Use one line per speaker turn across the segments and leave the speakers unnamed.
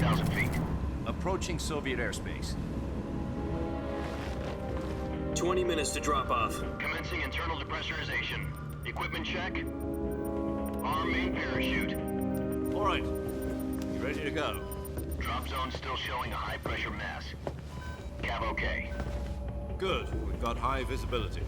2,000 feet.
Approaching Soviet airspace.
20 minutes to drop off.
Commencing internal depressurization. Equipment check. Arm main parachute.
All right. You ready to go?
Drop zone still showing a high pressure mass. Cav okay.
Good. We've got high visibility.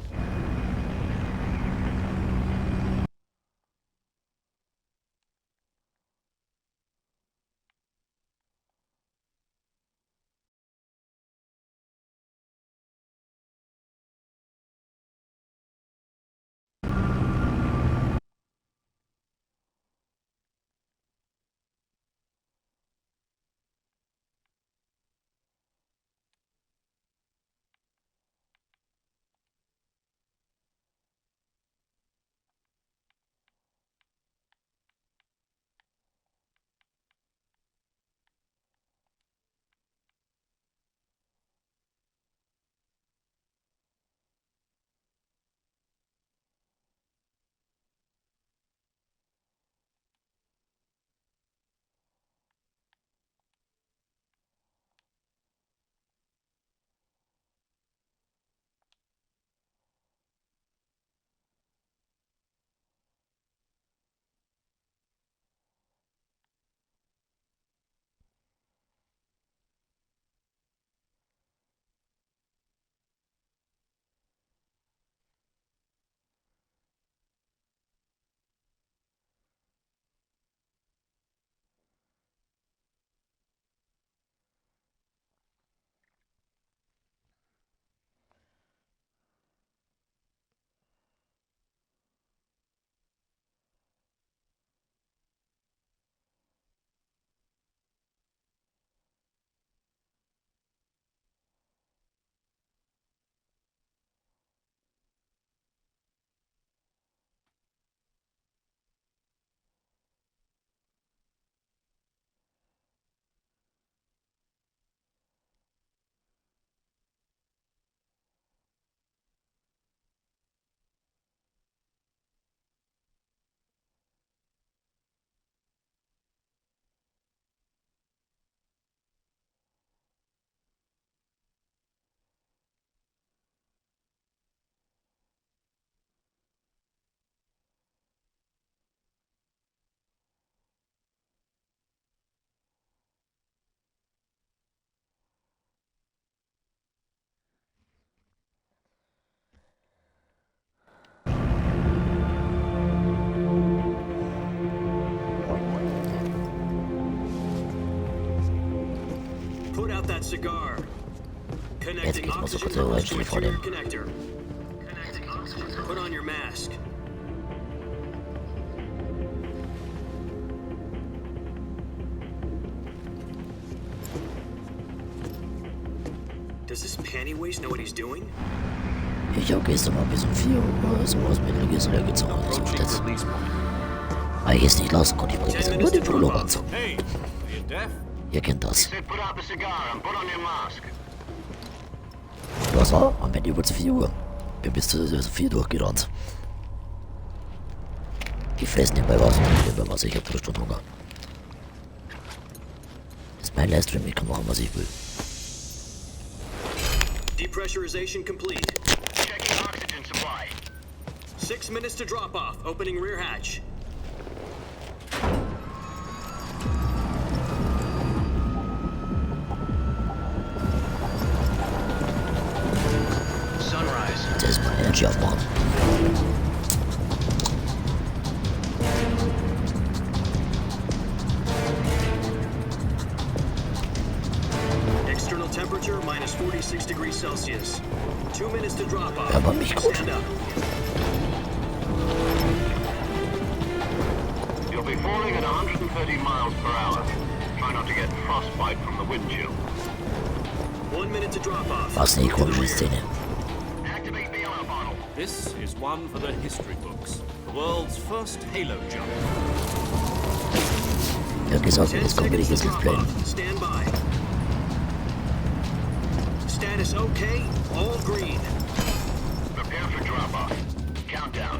Put out that cigar.
Jetzt
Connecting
geht's mal so
oxygen
kurz
levels
stehen
to
vor dem.
connector. Connecting oxygen. Put on your mask. Does this panty waste know what he's doing?
Ich habe gestern mal bis um 4 Uhr so aus Mittelgeselle gezogen. So
Approaching
jetzt.
release point.
Weil ich es nicht lassen konnte, ich wollte gestern nur den Pullover anzogen.
Hey, are you deaf?
Ihr kennt das.
Said put out the cigar and put on your mask.
Was war? Am Ende über zu 4 Uhr. Bin bis zu 4 durchgerannt. Ich fresse nebenbei was und ich nebenbei was. Ich hab 3 Stunden Hunger. Das ist mein Livestream, ich kann machen, was ich will.
Depressurization complete.
Checking oxygen supply.
6 minutes to drop off. Opening rear hatch.
Sunrise.
Jetzt erstmal Energy aufmachen.
External temperature minus 46 degrees Celsius. 2 minutes to drop off.
Ja, aber mich gut.
Stand up.
You'll be falling at 130 miles per hour. Try not to get frostbite from the wind chill.
1 minute to drop off.
Was eine ikonische Szene.
Activate the yellow bottle.
This is one for the history books. The world's first Halo jump.
Ja, gesagt,
10
jetzt kommt
seconds to
richtiges
drop
Display.
off. Stand by. Status okay. All green.
Prepare for drop-off. Countdown.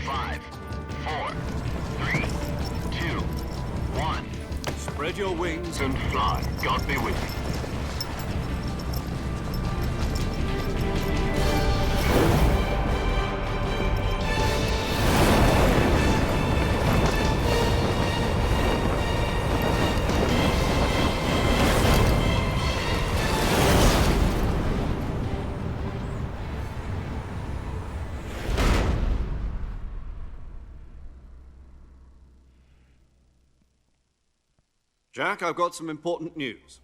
5, 4, 3, 2, 1.
Spread your wings
And fly. God be with you.
Jack, I've got some important news.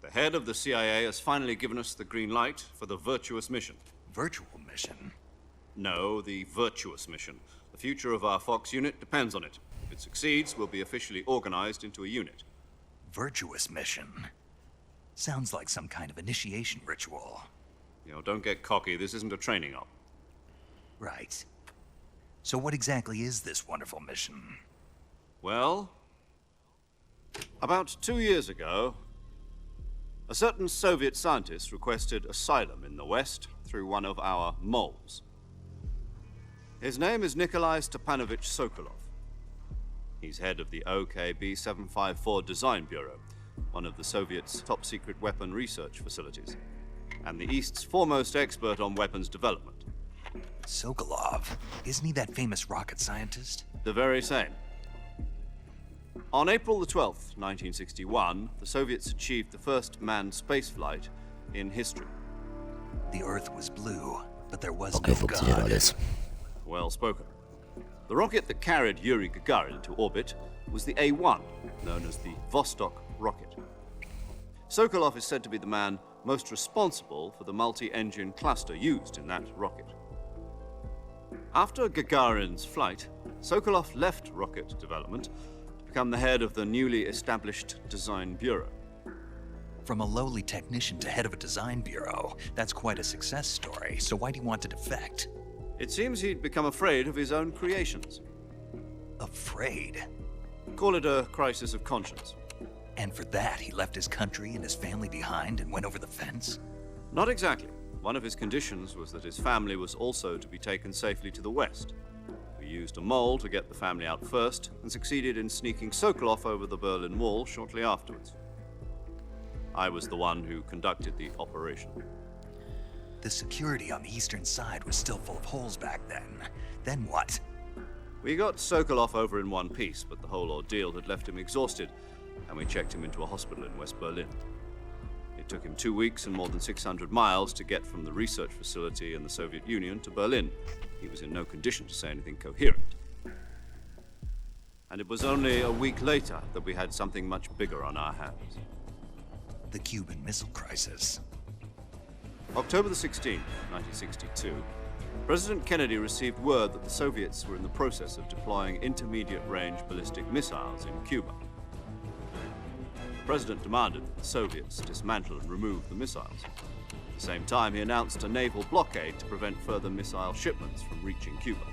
The head of the CIA has finally given us the green light for the virtuous mission.
Virtual mission?
No, the virtuous mission. The future of our Fox unit depends on it. If it succeeds, we'll be officially organized into a unit.
Virtuous mission? Sounds like some kind of initiation ritual.
You know, don't get cocky. This isn't a training op.
Right. So what exactly is this wonderful mission?
Well, about 2 years ago, a certain Soviet scientist requested asylum in the West through one of our moles. His name is Nikolai Stepanovich Sokolov. He's head of the OKB 754 Design Bureau, one of the Soviets' top-secret weapon research facilities, and the East's foremost expert on weapons development.
Sokolov? Isn't he that famous rocket scientist?
The very same. On April the 12th, 1961, the Soviets achieved the first manned spaceflight in history.
The Earth was blue, but there was
Okay,
no
funktioniert
God.
alles.
Well spoken. The rocket that carried Yuri Gagarin into orbit was the A-1, known as the Vostok rocket. Sokolov is said to be the man most responsible for the multi-engine cluster used in that rocket. After Gagarin's flight, Sokolov left rocket development to become the head of the newly established Design Bureau.
From a lowly technician to head of a design bureau, that's quite a success story. So why'd he want to defect?
It seems he'd become afraid of his own creations.
Afraid?
Call it a crisis of conscience.
And for that, he left his country and his family behind and went over the fence?
Not exactly. One of his conditions was that his family was also to be taken safely to the West. We used a mole to get the family out first and succeeded in sneaking Sokolov over the Berlin Wall shortly afterwards. I was the one who conducted the operation.
The security on the eastern side was still full of holes back then. Then what?
We got Sokolov over in one piece, but the whole ordeal had left him exhausted, and we checked him into a hospital in West Berlin. It took him 2 weeks and more than 600 miles to get from the research facility in the Soviet Union to Berlin. He was in no condition to say anything coherent. And it was only a week later that we had something much bigger on our hands.
The Cuban Missile Crisis.
October the 16th, 1962, President Kennedy received word that the Soviets were in the process of deploying intermediate-range ballistic missiles in Cuba. The President demanded that the Soviets dismantle and remove the missiles. At the same time, he announced a naval blockade to prevent further missile shipments from reaching Cuba.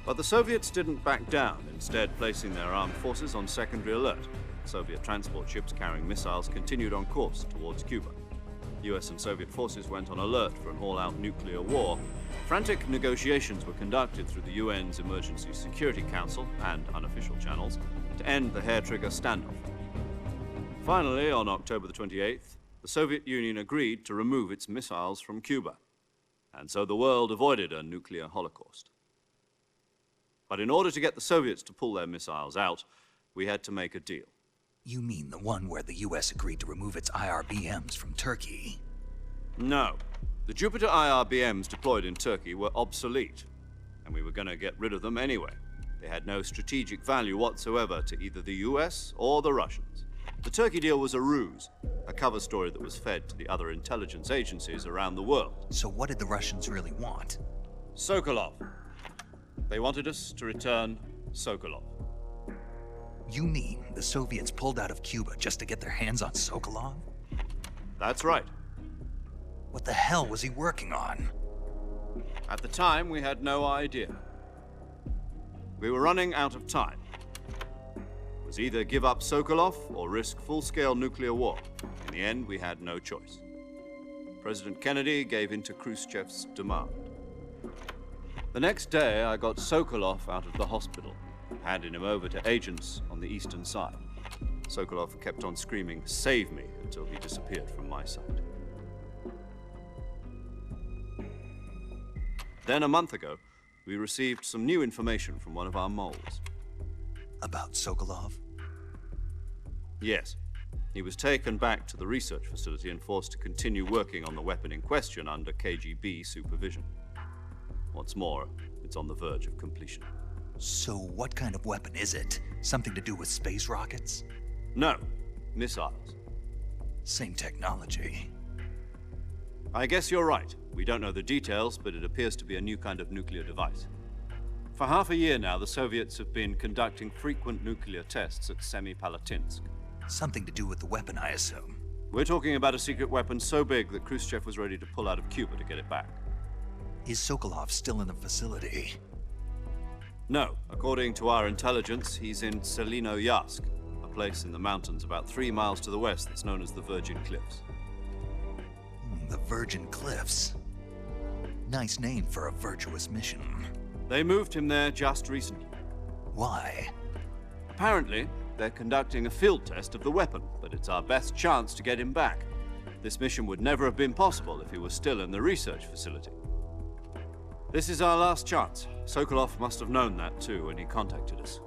But the Soviets didn't back down, instead placing their armed forces on secondary alert. Soviet transport ships carrying missiles continued on course towards Cuba. US and Soviet forces went on alert for an all-out nuclear war. Frantic negotiations were conducted through the UN's Emergency Security Council and unofficial channels to end the hair-trigger standoff. Finally, on October the 28th, the Soviet Union agreed to remove its missiles from Cuba, and so the world avoided a nuclear holocaust. But in order to get the Soviets to pull their missiles out, we had to make a deal.
You mean the one where the US agreed to remove its IRBMs from Turkey?
No. The Jupiter IRBMs deployed in Turkey were obsolete, and we were going to get rid of them anyway. They had no strategic value whatsoever to either the US or the Russians. The Turkey deal was a ruse, a cover story that was fed to the other intelligence agencies around the world.
So what did the Russians really want?
Sokolov. They wanted us to return Sokolov.
You mean the Soviets pulled out of Cuba just to get their hands on Sokolov?
That's right.
What the hell was he working on?
At the time, we had no idea. We were running out of time. It was either give up Sokolov or risk full-scale nuclear war. In the end, we had no choice. President Kennedy gave in to Khrushchev's demand. The next day, I got Sokolov out of the hospital, handing him over to agents on the eastern side. Sokolov kept on screaming, "Save me," until he disappeared from my sight. Then, a month ago, we received some new information from one of our moles.
About Sokolov?
Yes. He was taken back to the research facility and forced to continue working on the weapon in question under KGB supervision. What's more, it's on the verge of completion.
So what kind of weapon is it? Something to do with space rockets?
No, missiles.
Same technology.
I guess you're right. We don't know the details, but it appears to be a new kind of nuclear device. For half a year now, the Soviets have been conducting frequent nuclear tests at Semipalatinsk.
Something to do with the weapon, I assume.
We're talking about a secret weapon so big that Khrushchev was ready to pull out of Cuba to get it back.
Is Sokolov still in the facility?
No. According to our intelligence, he's in Selinoyarsk, a place in the mountains about 3 miles to the west that's known as the Virgin Cliffs.
The Virgin Cliffs. Nice name for a virtuous mission.
They moved him there just recently.
Why?
Apparently, they're conducting a field test of the weapon, but it's our best chance to get him back. This mission would never have been possible if he was still in the research facility. This is our last chance. Sokolov must have known that too when he contacted us.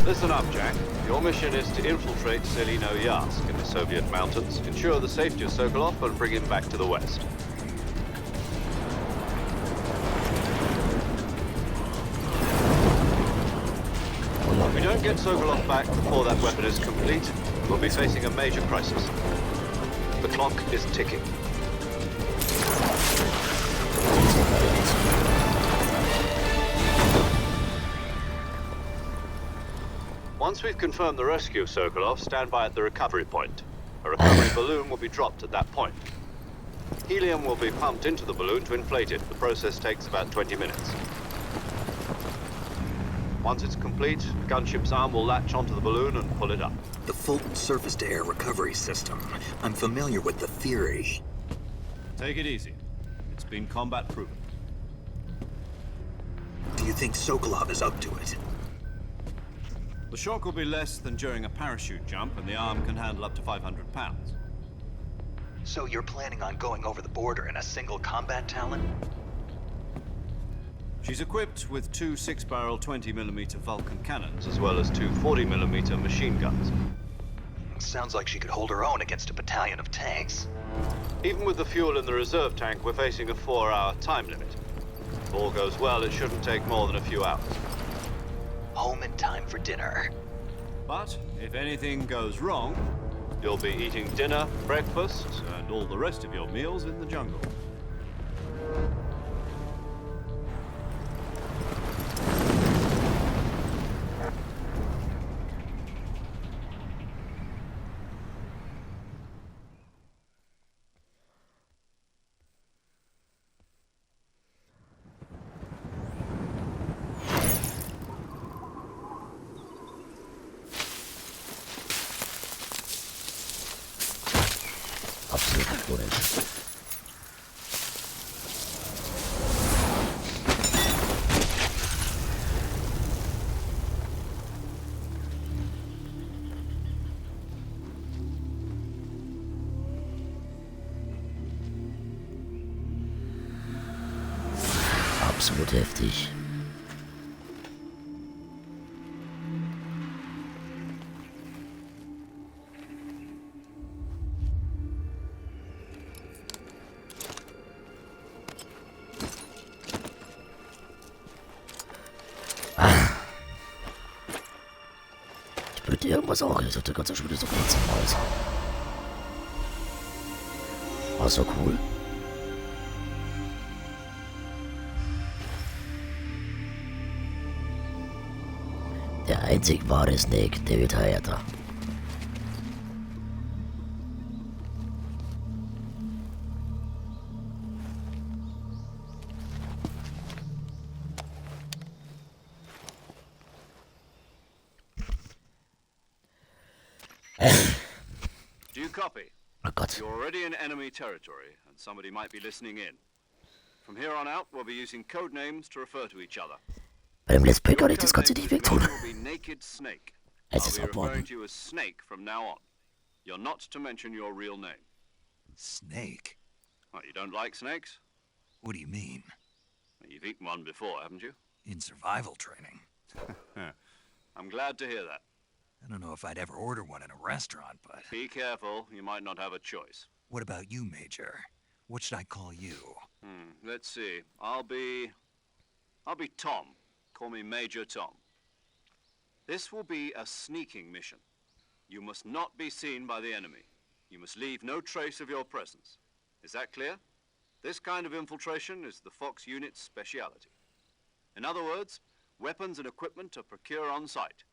Listen up, Jack. Your mission is to infiltrate Selinoyarsk in the Soviet mountains, ensure the safety of Sokolov, and bring him back to the west. If we don't get Sokolov back before that weapon is complete, we'll be facing a major crisis. The clock is ticking. Once we've confirmed the rescue of Sokolov, stand by at the recovery point. A recovery balloon will be dropped at that point. Helium will be pumped into the balloon to inflate it. The process takes about 20 minutes. Once it's complete, the gunship's arm will latch onto the balloon and pull it up.
The Fulton surface-to-air recovery system. I'm familiar with the theory.
Take it easy. It's been combat proven.
Do you think Sokolov is up to it?
The shock will be less than during a parachute jump, and the arm can handle up to 500 pounds.
So you're planning on going over the border in a single combat Talon?
She's equipped with 2 6-barrel 20mm Vulcan cannons, as well as 2 40mm machine guns.
Sounds like she could hold her own against a battalion of tanks.
Even with the fuel in the reserve tank, we're facing a 4-hour time limit. If all goes well, it shouldn't take more than a few hours.
Home in time for dinner.
But if anything goes wrong, you'll be eating dinner, breakfast, and all the rest of your meals in the jungle.
Absolut korrekt. Absolut heftig. Ich würde irgendwas auch. Ich dachte ganz schon wieder so kurz im Hals. War so cool. Der einzig wahre Snake, David Hayata.
Do you copy?
Oh Gott.
You're already in enemy territory, and somebody might be listening in. From here on out, we'll be using code names to refer to each other.
Bei dem Let's Play
Your
kann ich das
code
Ganze
name
nicht
for this mission
wegtun.
will be Naked Snake.
Es
I'll
ist
be referring
abwarten.
to you as Snake from now on. You're not to mention your real name.
Snake?
Oh, you don't like snakes?
What do you mean?
You've eaten one before, haven't you?
In survival training?
I'm glad to hear that.
I don't know if I'd ever order one in a restaurant, but...
Be careful, you might not have a choice.
What about you, Major? What should I call you?
Let's see. I'll be Tom. Call me Major Tom. This will be a sneaking mission. You must not be seen by the enemy. You must leave no trace of your presence. Is that clear? This kind of infiltration is the Fox unit's speciality. In other words, weapons and equipment are procured on site.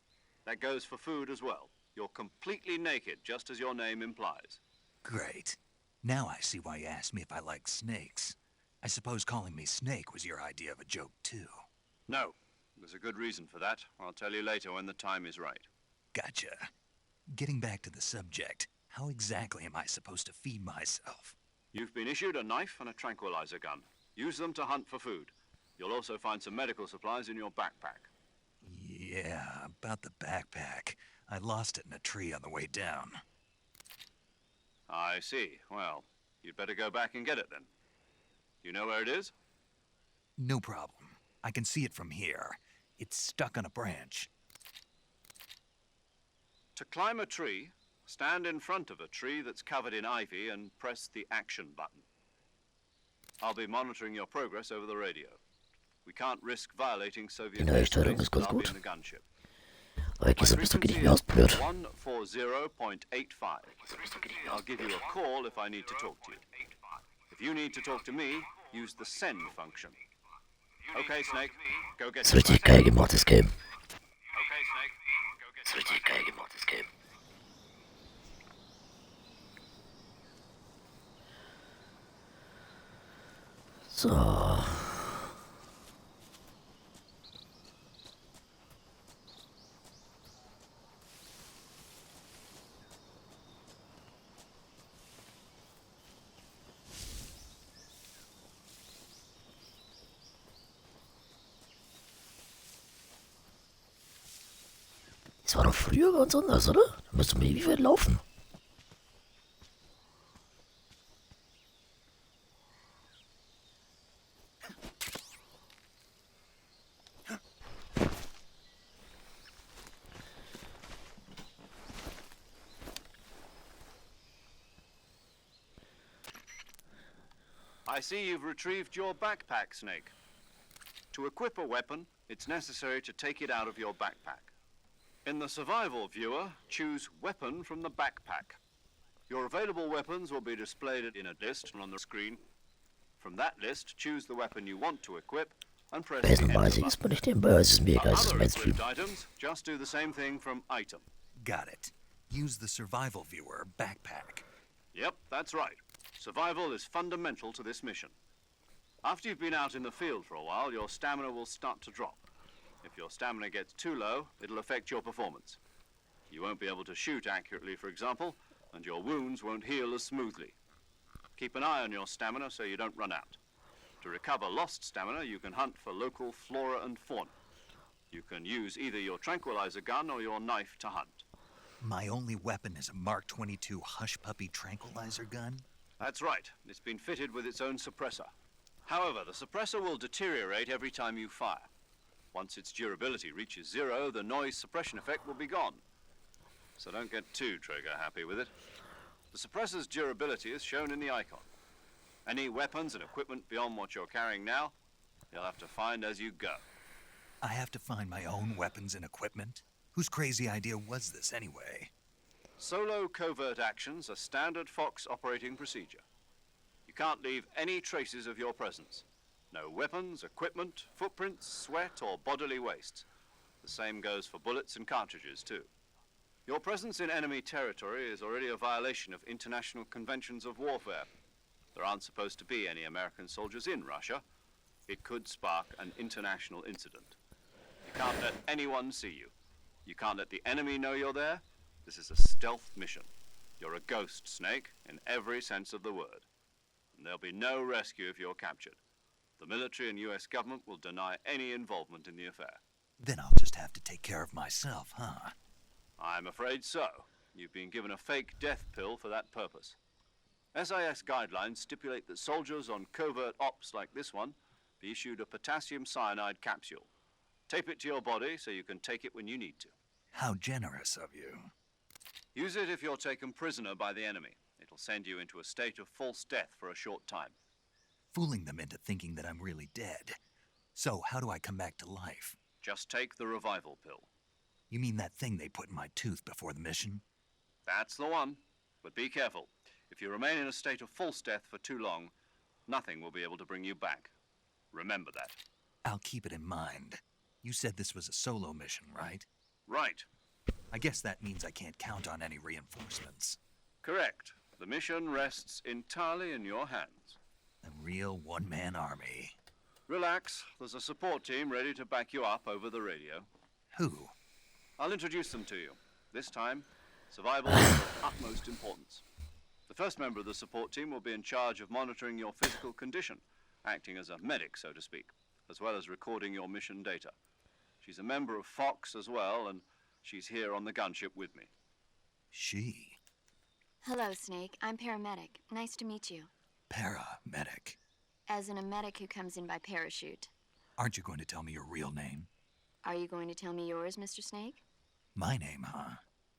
That goes for food as well. You're completely naked, just as your name implies.
Great. Now I see why you asked me if I like snakes. I suppose calling me Snake was your idea of a joke, too.
No, there's a good reason for that. I'll tell you later when the time is right.
Gotcha. Getting back to the subject, how exactly am I supposed to feed myself?
You've been issued a knife and a tranquilizer gun. Use them to hunt for food. You'll also find some medical supplies in your backpack.
Yeah, about the backpack. I lost it in a tree on the way down.
I see. Well, you'd better go back and get it then. You know where it is?
No problem. I can see it from here. It's stuck on a branch.
To climb a tree, stand in front of a tree that's covered in ivy and press the action button. I'll be monitoring your progress over the radio. We can't risk violating Soviet
Steuerung
airspace
ist ganz
while
gut.
in the gunship.
Aber ich
My
so bist du
frequency
nicht
is
blöd.
140.85. I'll give you a call if I need to talk to you. If you need to talk to me, use the send function. Okay, Snake, go get
Das ist richtig geil gemachtes Game.
Okay, Snake, go get
Das ist richtig geil gemachtes Game. So. Das war doch früher ganz anders, oder? Da müsste man ewig weit laufen.
I see you've retrieved your backpack, Snake. To equip a weapon, it's necessary to take it out of your backpack. In the survival viewer, choose Weapon from the backpack. Your available weapons will be displayed in a list on the screen. From that list, choose the weapon you want to equip and press the enter
Normalerweise
button.
ist man nicht nebenbei, es ist mir egal, es ist
For other
Mainstream.
equipped items, just do the same thing from Item.
Got it. Use the survival viewer backpack.
Yep, that's right. Survival is fundamental to this mission. After you've been out in the field for a while, your stamina will start to drop. If your stamina gets too low, it'll affect your performance. You won't be able to shoot accurately, for example, and your wounds won't heal as smoothly. Keep an eye on your stamina so you don't run out. To recover lost stamina, you can hunt for local flora and fauna. You can use either your tranquilizer gun or your knife to hunt.
My only weapon is a Mark 22 Hush Puppy tranquilizer gun?
That's right. It's been fitted with its own suppressor. However, the suppressor will deteriorate every time you fire. Once its durability reaches 0, the noise suppression effect will be gone. So don't get too trigger-happy with it. The suppressor's durability is shown in the icon. Any weapons and equipment beyond what you're carrying now, you'll have to find as you go.
I have to find my own weapons and equipment? Whose crazy idea was this, anyway?
Solo covert actions are standard Fox operating procedure. You can't leave any traces of your presence. No weapons, equipment, footprints, sweat, or bodily wastes. The same goes for bullets and cartridges, too. Your presence in enemy territory is already a violation of international conventions of warfare. There aren't supposed to be any American soldiers in Russia. It could spark an international incident. You can't let anyone see you. You can't let the enemy know you're there. This is a stealth mission. You're a ghost, Snake, in every sense of the word. And there'll be no rescue if you're captured. The military and US government will deny any involvement in the affair.
Then I'll just have to take care of myself, huh?
I'm afraid so. You've been given a fake death pill for that purpose. SIS guidelines stipulate that soldiers on covert ops like this one be issued a potassium cyanide capsule. Tape it to your body so you can take it when you need to.
How generous of you.
Use it if you're taken prisoner by the enemy. It'll send you into a state of false death for a short time.
Fooling them into thinking that I'm really dead. So, how do I come back to life?
Just take the revival pill.
You mean that thing they put in my tooth before the mission?
That's the one. But be careful. If you remain in a state of false death for too long, nothing will be able to bring you back. Remember that.
I'll keep it in mind. You said this was a solo mission, right?
Right.
I guess that means I can't count on any reinforcements.
Correct. The mission rests entirely in your hands.
A real one-man army.
Relax. There's a support team ready to back you up over the radio.
Who?
I'll introduce them to you. This time, survival is of utmost importance. The first member of the support team will be in charge of monitoring your physical condition, acting as a medic, so to speak, as well as recording your mission data. She's a member of Fox as well, and she's here on the gunship with me.
She?
Hello, Snake. I'm paramedic. Nice to meet you.
Paramedic.
As in a medic who comes in by parachute.
Aren't you going to tell me your real name?
Are you going to tell me yours, Mr. Snake?
My name, huh?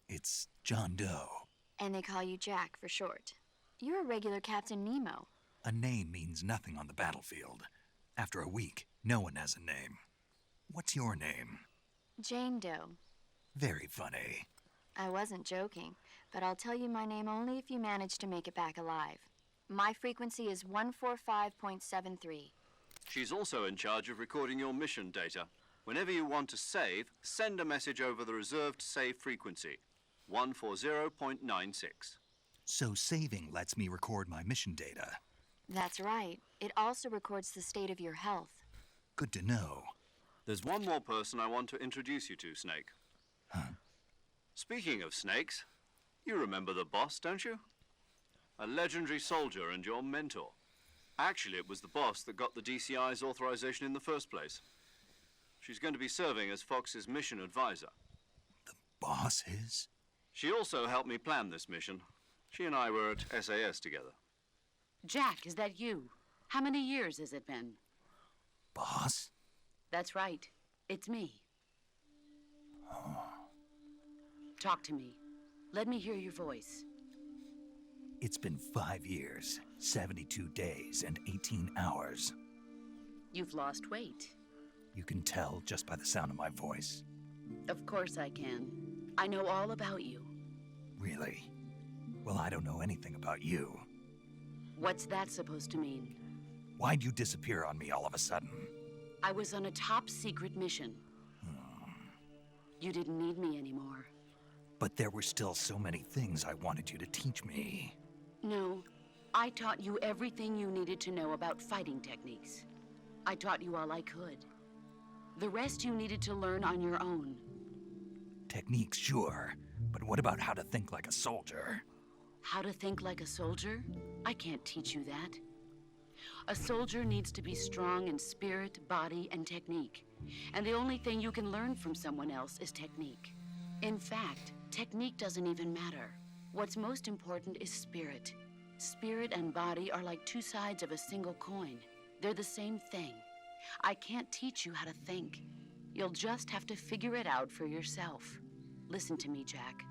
It's John Doe.
And they call you Jack for short. You're a regular Captain Nemo.
A name means nothing on the battlefield. After a week, no one has a name. What's your name?
Jane Doe.
Very funny.
I wasn't joking, but I'll tell you my name only if you manage to make it back alive. My frequency is 145.73.
She's also in charge of recording your mission data. Whenever you want to save, send a message over the reserved save frequency, 140.96.
So saving lets me record my mission data.
That's right. It also records the state of your health.
Good to know.
There's one more person I want to introduce you to, Snake.
Huh?
Speaking of snakes, you remember the boss, don't you? A legendary soldier and your mentor. Actually, it was the boss that got the DCI's authorization in the first place. She's going to be serving as Fox's mission advisor.
The boss is?
She also helped me plan this mission. She and I were at SAS together.
Jack, is that you? How many years has it been?
Boss?
That's right. It's me.
Oh.
Talk to me. Let me hear your voice.
It's been 5 years, 72 days, and 18 hours.
You've lost weight.
You can tell just by the sound of my voice.
Of course I can. I know all about you.
Really? Well, I don't know anything about you.
What's that supposed to mean?
Why'd you disappear on me all of a sudden?
I was on a top-secret mission. You didn't need me anymore.
But there were still so many things I wanted you to teach me.
No, I taught you everything you needed to know about fighting techniques. I taught you all I could. The rest you needed to learn on your own.
Techniques, sure. But what about how to think like a soldier?
How to think like a soldier? I can't teach you that. A soldier needs to be strong in spirit, body, and technique. And the only thing you can learn from someone else is technique. In fact, technique doesn't even matter. What's most important is spirit. Spirit and body are like two sides of a single coin. They're the same thing. I can't teach you how to think. You'll just have to figure it out for yourself. Listen to me, Jack.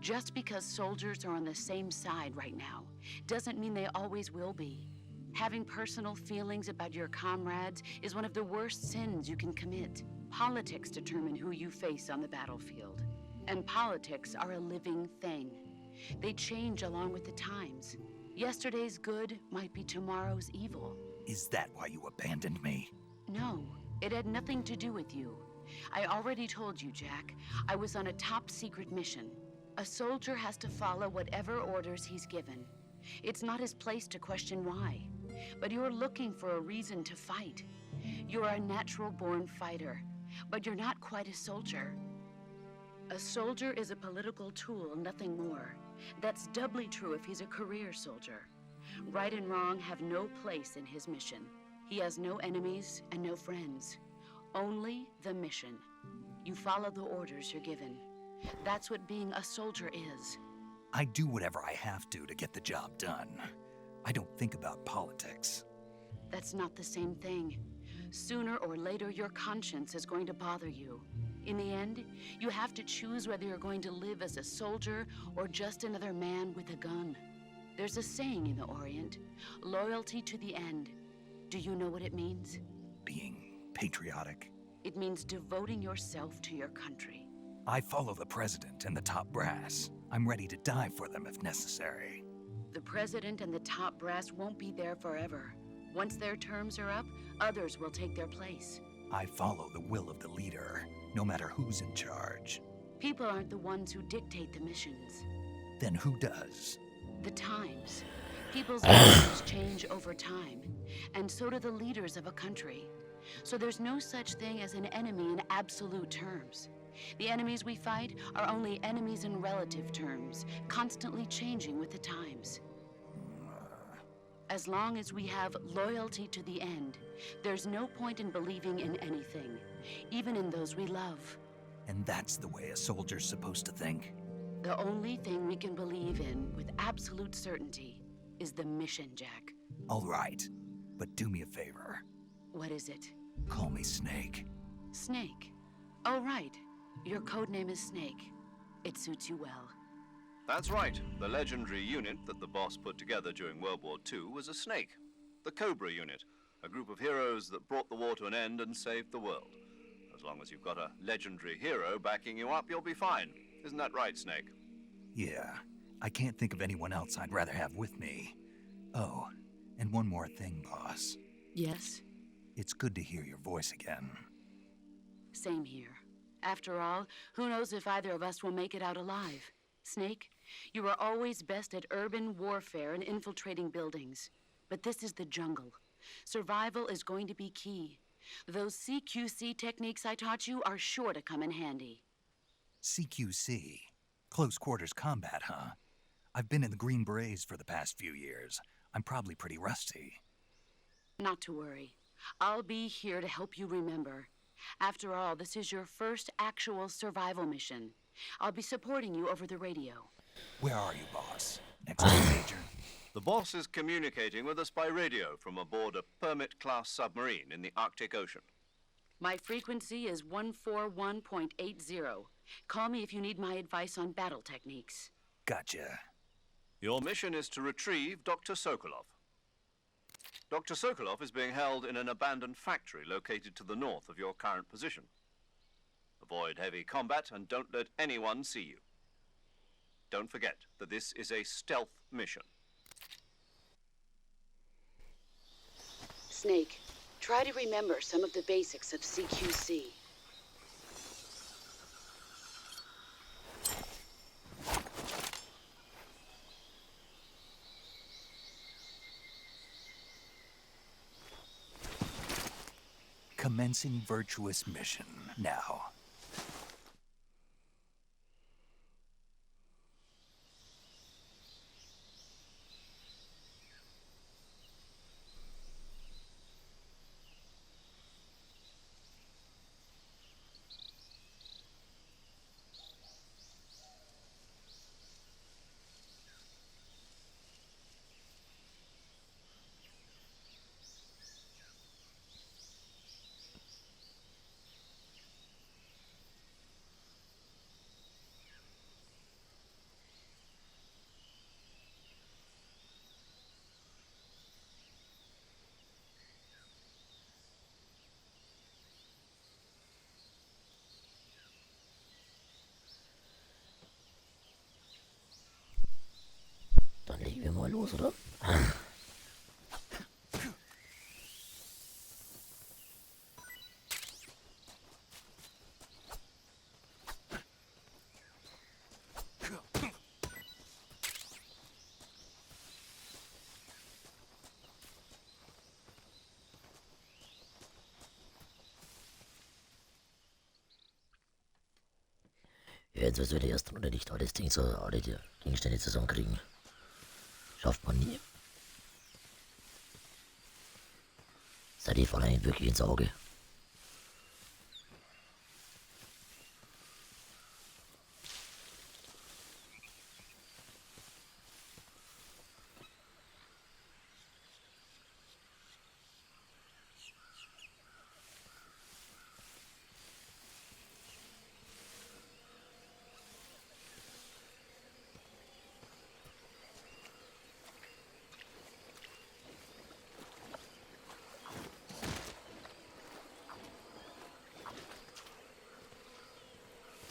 Just because soldiers are on the same side right now doesn't mean they always will be. Having personal feelings about your comrades is one of the worst sins you can commit. Politics determine who you face on the battlefield. And politics are a living thing. They change along with the times. Yesterday's good might be tomorrow's evil.
Is that why you abandoned me?
No, it had nothing to do with you. I already told you, Jack. I was on a top-secret mission. A soldier has to follow whatever orders he's given. It's not his place to question why. But you're looking for a reason to fight. You're a natural-born fighter, but you're not quite a soldier. A soldier is a political tool, nothing more. That's doubly true if he's a career soldier. Right and wrong have no place in his mission. He has no enemies and no friends. Only the mission. You follow the orders you're given. That's what being a soldier is.
I do whatever I have to get the job done. I don't think about politics.
That's not the same thing. Sooner or later, your conscience is going to bother you. In the end, you have to choose whether you're going to live as a soldier or just another man with a gun. There's a saying in the Orient, loyalty to the end. Do you know what it means?
Being patriotic.
It means devoting yourself to your country.
I follow the president and the top brass. I'm ready to die for them if necessary.
The president and the top brass won't be there forever. Once their terms are up, others will take their place.
I follow the will of the leader, no matter who's in charge.
People aren't the ones who dictate the missions.
Then who does?
The times. People's values change over time, and so do the leaders of a country. So there's no such thing as an enemy in absolute terms. The enemies we fight are only enemies in relative terms, constantly changing with the times. As long as we have loyalty to the end, there's no point in believing in anything, even in those we love.
And that's the way a soldier's supposed to think?
The only thing we can believe in with absolute certainty is the mission, Jack.
All right, but do me a favor.
What is it?
Call me Snake.
Snake. Oh, right. Your code name is Snake. It suits you well.
That's right. The legendary unit that the boss put together during World War II was a snake. The Cobra unit, a group of heroes that brought the war to an end and saved the world. As long as you've got a legendary hero backing you up, you'll be fine. Isn't that right, Snake?
Yeah. I can't think of anyone else I'd rather have with me. Oh, and one more thing, boss.
Yes?
It's good to hear your voice again.
Same here. After all, who knows if either of us will make it out alive? Snake, you are always best at urban warfare and infiltrating buildings. But this is the jungle. Survival is going to be key. Those CQC techniques I taught you are sure to come in handy.
CQC? Close quarters combat, huh? I've been in the Green Berets for the past few years. I'm probably pretty rusty.
Not to worry. I'll be here to help you remember. After all, this is your first actual survival mission. I'll be supporting you over the radio.
Where are you, boss? Next to the Major?
The boss is communicating with us by radio from aboard a Permit-class submarine in the Arctic Ocean.
My frequency is 141.80. Call me if you need my advice on battle techniques.
Gotcha.
Your mission is to retrieve Dr. Sokolov. Dr. Sokolov is being held in an abandoned factory located to the north of your current position. Avoid heavy combat and don't let anyone see you. Don't forget that this is a stealth mission.
Snake, try to remember some of the basics of CQC.
Commencing virtuous mission now.
Dann legen wir mal los, oder? Jetzt müssen wir die ersten oder nicht alles Ding so, alle die Gegenstände zusammenkriegen. Schafft man nie. Seid ihr vor allem wirklich ins Auge.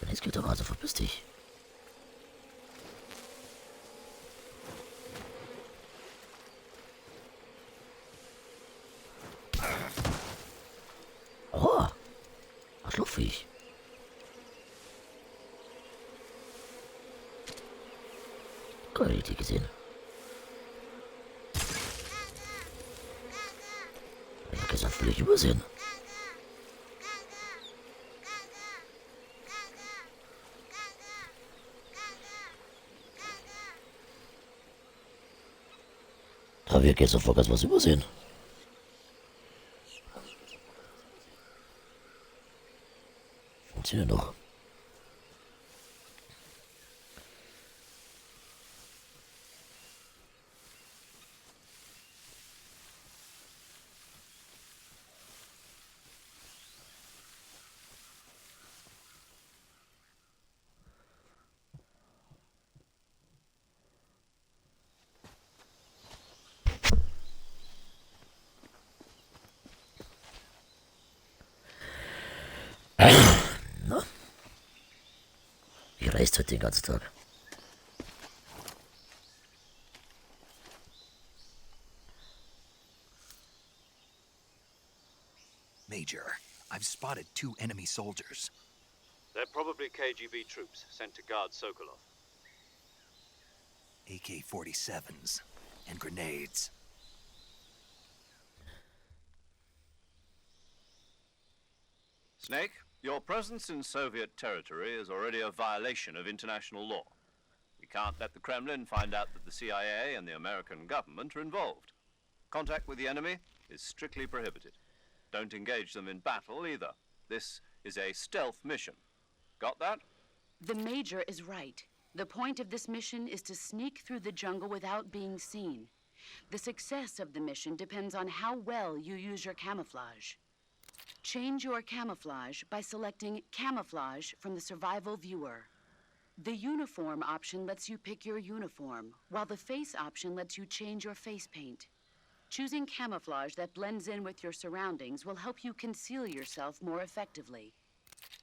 Jetzt geht doch also verpiss dich. Oh, Arschlochviech. Geil, ich die gesehen. Ich hab gesagt, völlig übersehen. Da wir jetzt sofort ganz was übersehen. Funktioniert noch. Na? Ich reist heute den ganzen Tag.
Major, I've spotted 2 enemy soldiers.
They're probably KGB troops sent to guard Sokolov.
AK-47s and grenades.
Snake, your presence in Soviet territory is already a violation of international law. We can't let the Kremlin find out that the CIA and the American government are involved. Contact with the enemy is strictly prohibited. Don't engage them in battle either. This is a stealth mission. Got that?
The Major is right. The point of this mission is to sneak through the jungle without being seen. The success of the mission depends on how well you use your camouflage. Change your camouflage by selecting Camouflage from the Survival Viewer. The Uniform option lets you pick your uniform, while the Face option lets you change your face paint. Choosing camouflage that blends in with your surroundings will help you conceal yourself more effectively.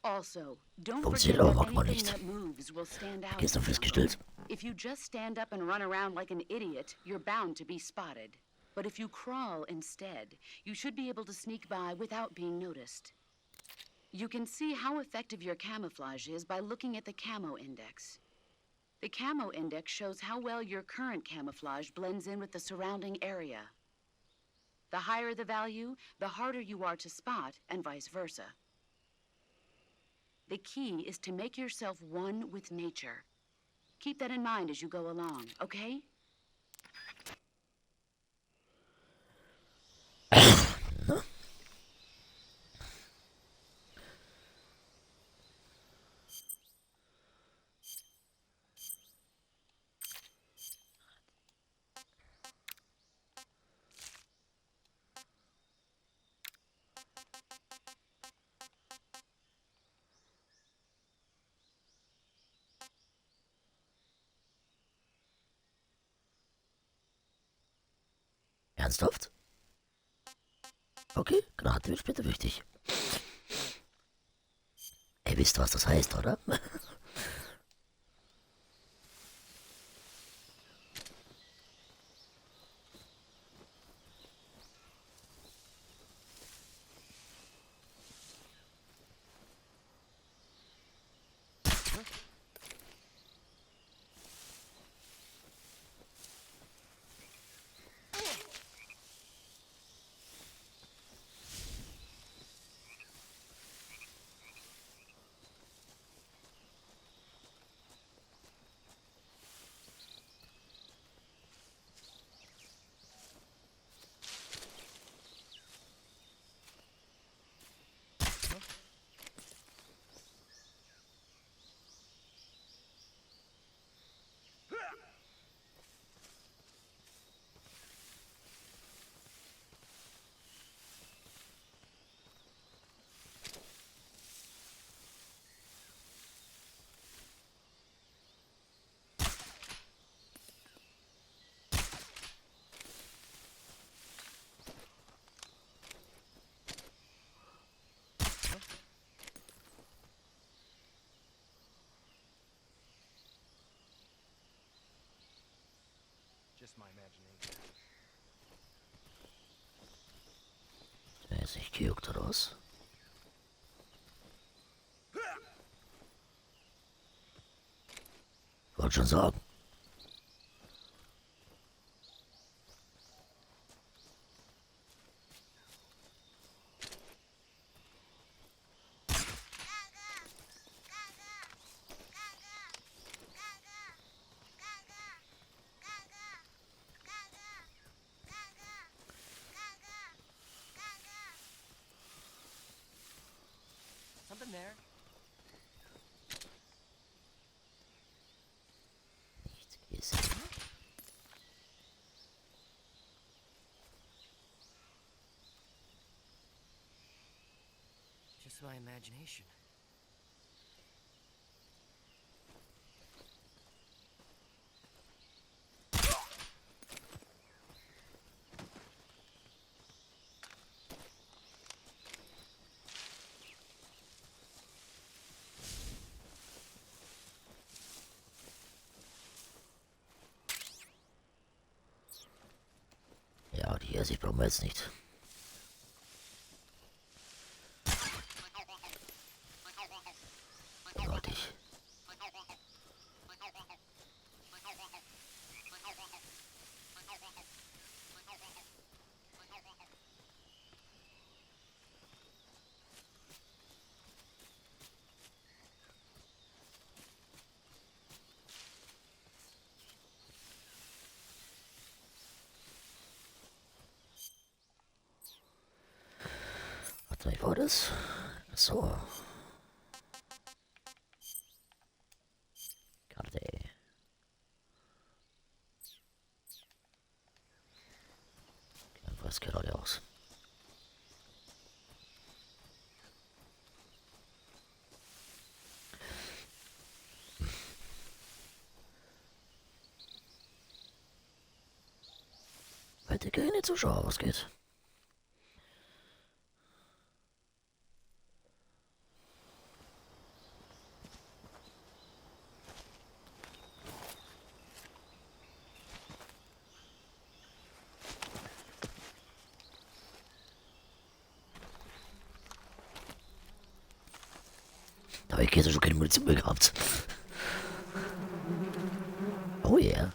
Also, don't forget
Funktioniert auch
that
manchmal
anything
nicht.
that moves will stand out.
Gestern
in the jungle.
festgestellt.
If you just stand up and run around like an idiot, you're bound to be spotted. But if you crawl instead, you should be able to sneak by without being noticed. You can see how effective your camouflage is by looking at the Camo Index. The Camo Index shows how well your current camouflage blends in with the surrounding area. The higher the value, the harder you are to spot, and vice versa. The key is to make yourself one with nature. Keep that in mind as you go along, okay?
Ernsthaft? Okay, Granaten wird später wichtig. Ihr wisst, was das heißt, oder?
just my imagination.
Der ist nicht gejuckt, oder was? Wollte schon sagen.
Something there?
Nichts gesehen.
Just my imagination.
Ja, die Essig brauchen wir jetzt nicht. Warte ich. Warte, wie war das? So. Karte. Was geht alle aus? Bitte keine Zuschauer, was geht? Da habe ich gestern schon keine Munition mehr gehabt. Oh yeah.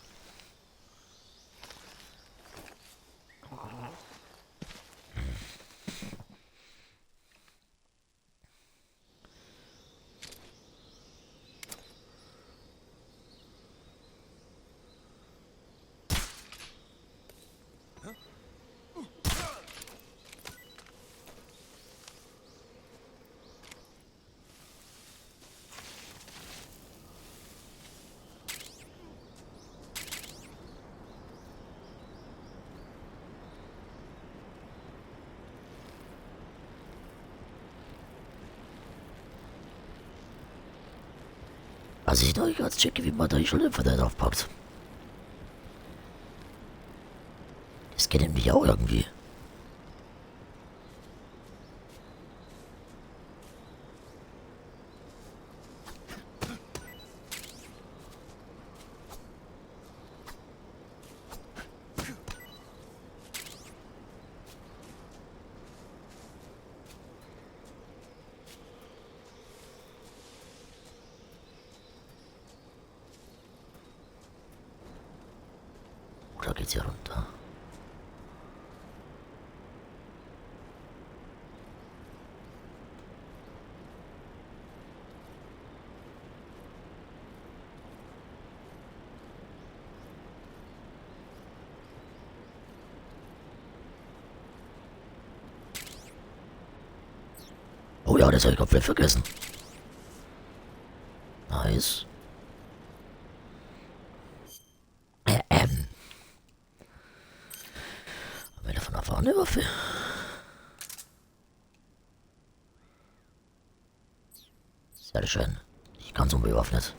Also ich noch ganz checke, wie man da die Schalldämpfer da drauf packt. Das geht nämlich auch irgendwie. Oder geht's hier runter? Oh ja, das habe ich komplett vergessen. Nice. Haben wir davon erfahren, eine Waffe? Sehr schön. Ich ganz unbewaffnet.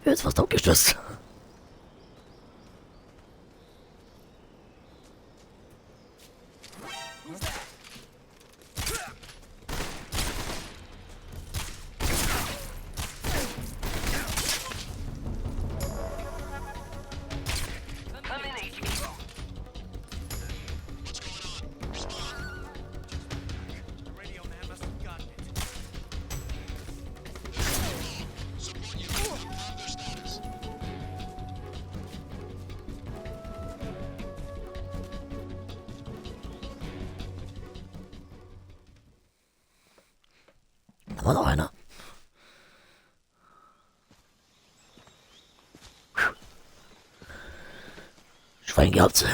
Jetzt fast abgestürzt. Da war noch einer. Schwein gehabt.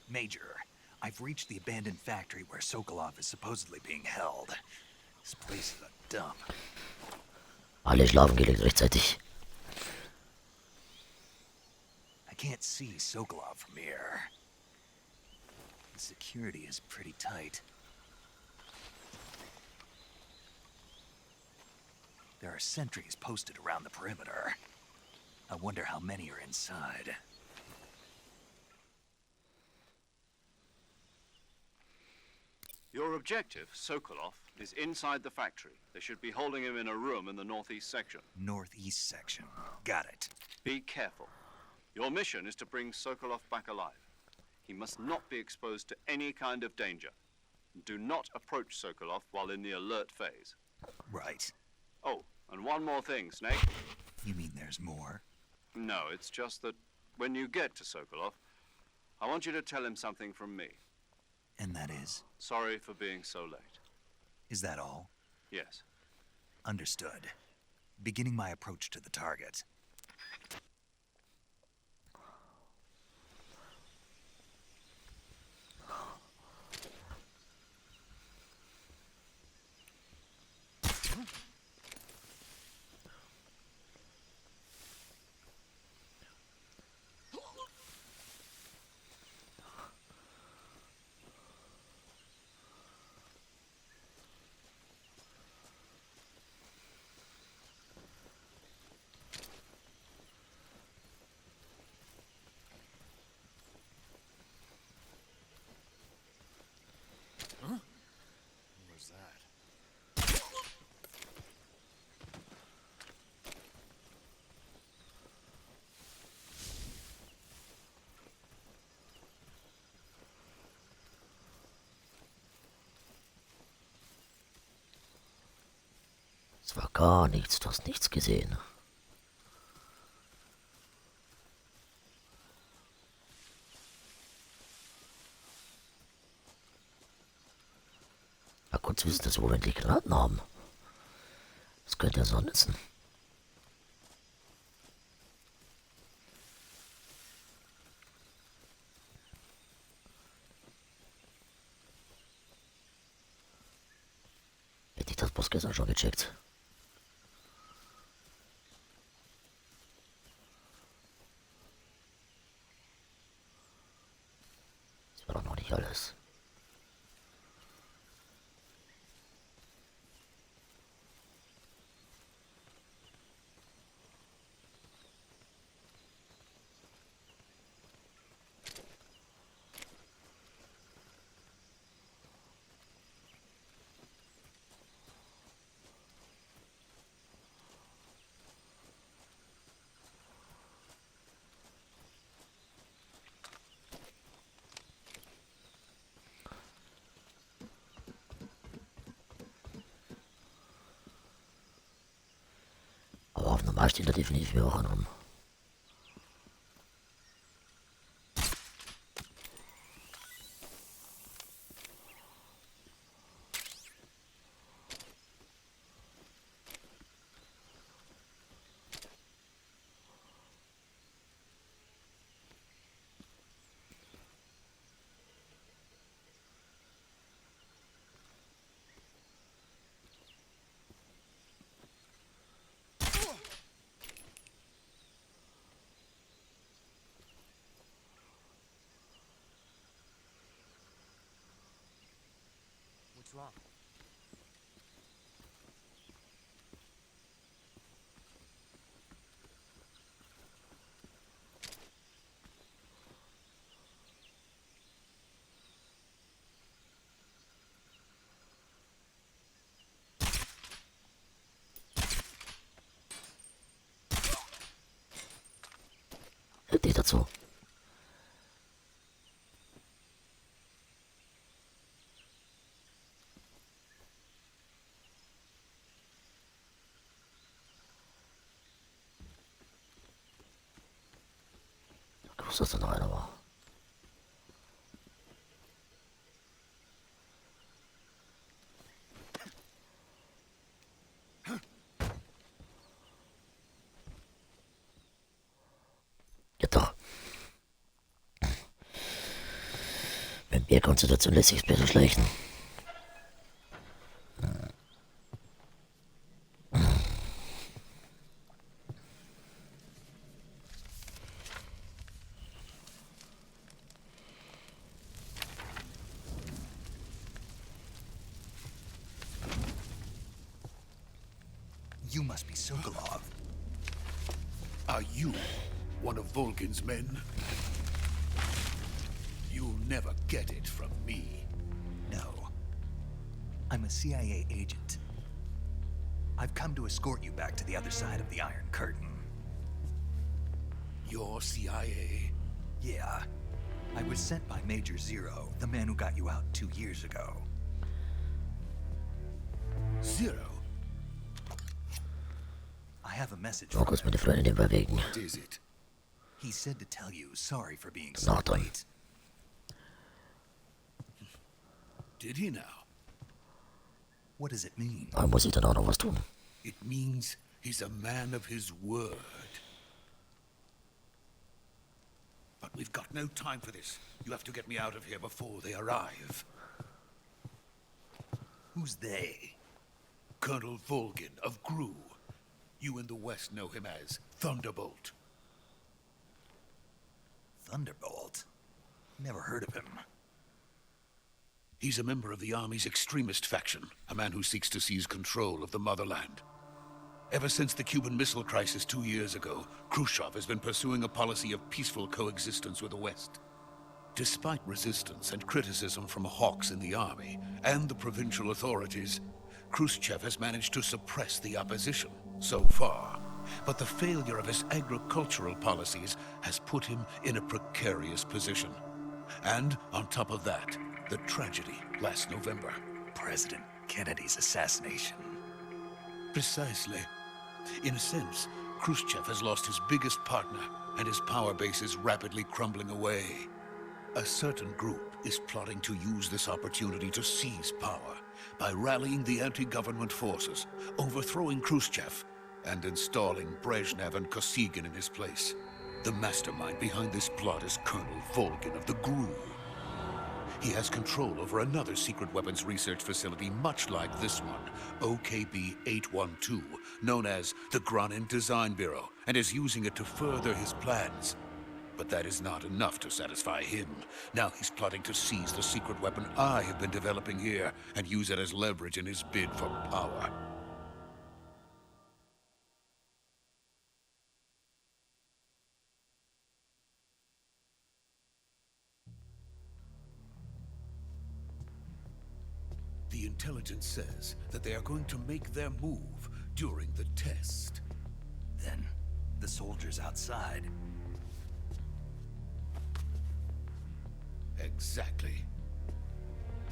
Major, I've reached the abandoned factory where Sokolov is supposedly being held. This place is a dump.
Alle schlafen gelegt rechtzeitig.
I can't see Sokolov from here. The security is pretty tight. There are sentries posted around the perimeter. I wonder how many are inside.
Your objective, Sokolov, is inside the factory. They should be holding him in a room in the northeast section.
Northeast section. Got it.
Be careful. Your mission is to bring Sokolov back alive. He must not be exposed to any kind of danger. Do not approach Sokolov while in the alert phase.
Right.
Oh, and one more thing, Snake.
You mean there's more?
No, it's just that when you get to Sokolov, I want you to tell him something from me.
And that is?
Sorry for being so late.
Is that all?
Yes.
Understood. Beginning my approach to the target.
Es war gar nichts, du hast nichts gesehen. Ja, gut zu wissen, dass wir unendlich Granaten haben. Das könnte ja so nützen. Hätte ich das Boss gestern schon gecheckt. Das war doch noch nicht alles. Aber auf normal steht da definitiv mehr auch rum. Hört nicht dazu. Ich wusste, dass da noch einer war. Ja doch. Mit mehr Konzentration lässt sich's besser schleichen.
You must be Sokolov.
Are you one of Volgin's men? You'll never get it from me.
No. I'm a CIA agent. I've come to escort you back to the other side of the Iron Curtain.
You're CIA?
Yeah. I was sent by Major Zero, the man who got you out 2 years ago.
Zero?
I have a message
Mal
from
kurz
him.
meine Freundin überwegen.
What is it?
He said to tell you sorry for being so
Not done.
late.
Did he now?
What does it mean?
Da muss ich dann auch noch was tun.
It means he's a man of his word. But we've got no time for this. You have to get me out of here before they arrive.
Who's they?
Colonel Volgin of GRU. You in the West know him as Thunderbolt.
Thunderbolt? Never heard of him.
He's a member of the Army's extremist faction, a man who seeks to seize control of the motherland. Ever since the Cuban Missile Crisis 2 years ago, Khrushchev has been pursuing a policy of peaceful coexistence with the West. Despite resistance and criticism from hawks in the army and the provincial authorities, Khrushchev has managed to suppress the opposition so far. But the failure of his agricultural policies has put him in a precarious position. And on top of that, the tragedy last November.
President Kennedy's assassination.
Precisely. In a sense, Khrushchev has lost his biggest partner, and his power base is rapidly crumbling away. A certain group is plotting to use this opportunity to seize power by rallying the anti-government forces, overthrowing Khrushchev, and installing Brezhnev and Kosygin in his place. The mastermind behind this plot is Colonel Volgin of the GRU. He has control over another secret weapons research facility much like this one, OKB-812, known as the Granin Design Bureau, and is using it to further his plans. But that is not enough to satisfy him. Now he's plotting to seize the secret weapon I have been developing here and use it as leverage in his bid for power. The intelligence says that they are going to make their move during the test.
Then, the soldiers outside.
Exactly.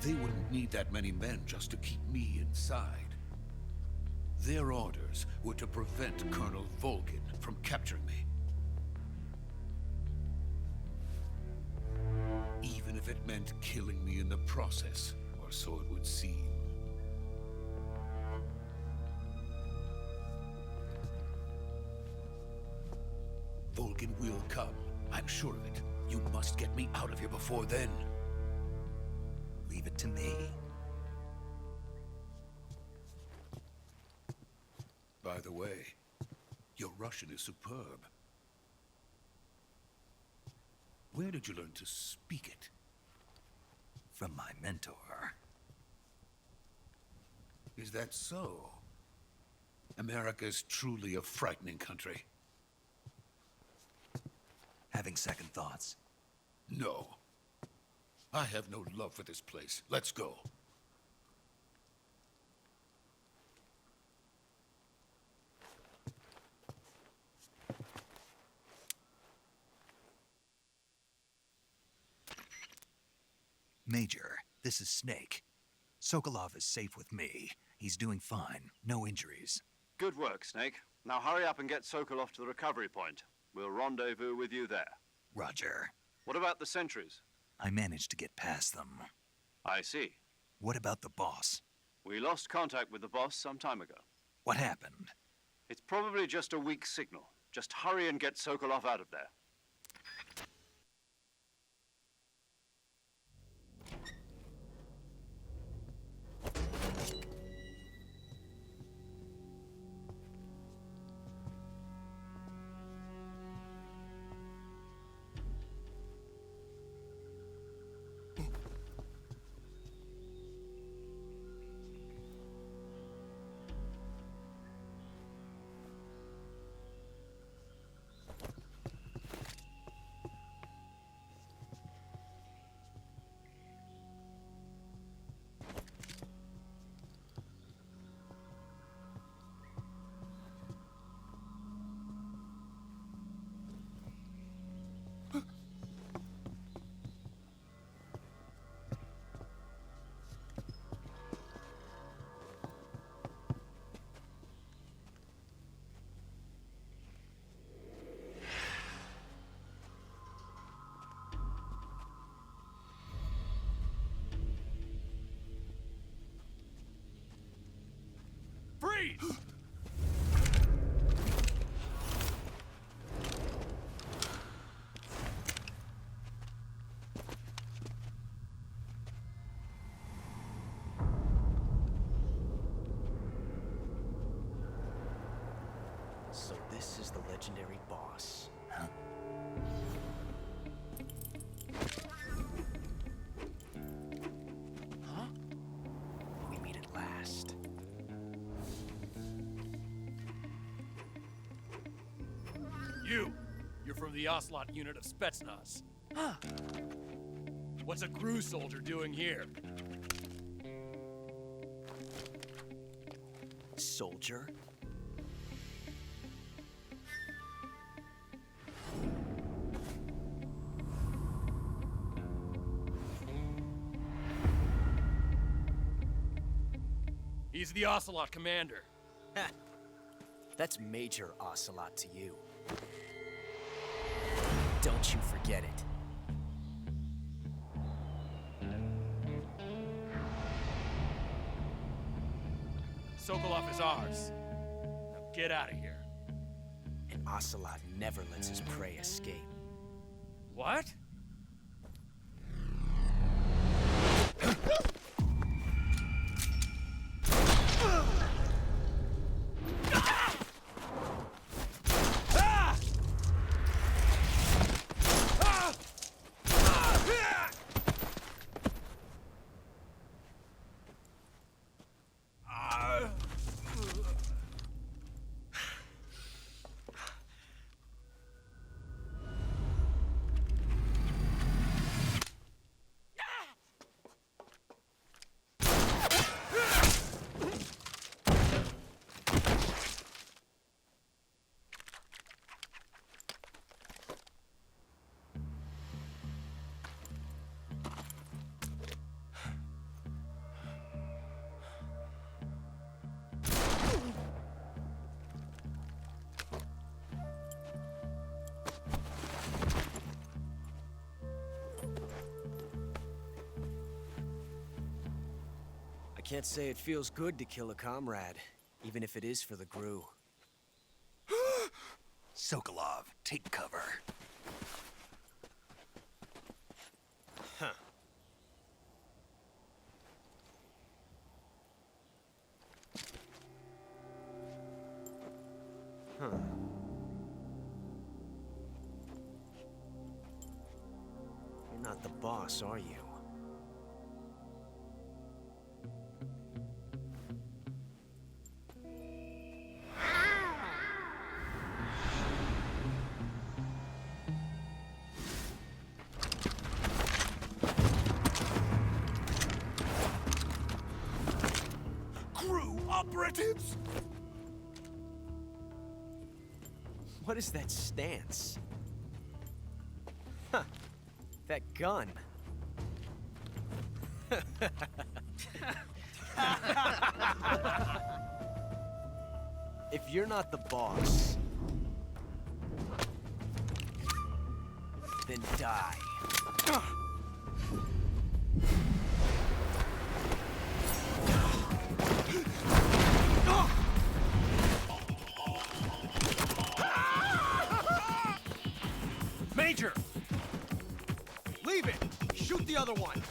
They wouldn't need that many men just to keep me inside. Their orders were to prevent Colonel Volgin from capturing me. Even if it meant killing me in the process, or so it would seem. Volgin will come. I'm sure of it. You must get me out of here before then.
Leave it to me.
By the way, your Russian is superb. Where did you learn to speak it?
From my mentor.
Is that so? America's truly a frightening country.
Having second thoughts.
No. I have no love for this place. Let's go.
Major, this is Snake. Sokolov is safe with me. He's doing fine. No injuries.
Good work, Snake. Now hurry up and get Sokolov to the recovery point. We'll rendezvous with you there.
Roger.
What about the sentries?
I managed to get past them.
I see.
What about the boss?
We lost contact with the boss some time ago.
What happened?
It's probably just a weak signal. Just hurry and get Sokolov out of there.
Freeze!
So this is the legendary boss.
Huh?
Huh? We meet at last.
You're from the Ocelot unit of Spetsnaz.
Huh.
What's a crew soldier doing here?
Soldier?
He's the Ocelot commander.
Ha! That's Major Ocelot to you. Don't you forget it.
Sokolov is ours. Now get out of here.
And Ocelot never lets his prey escape.
What?
I can't say it feels good to kill a comrade, even if it is for the GRU.
Sokolov, take cover.
Huh. Huh. You're not the boss, are you?
operatives?
What is that stance? Huh. That gun. If you're not the boss, then die. Major! Leave it! Shoot the other one!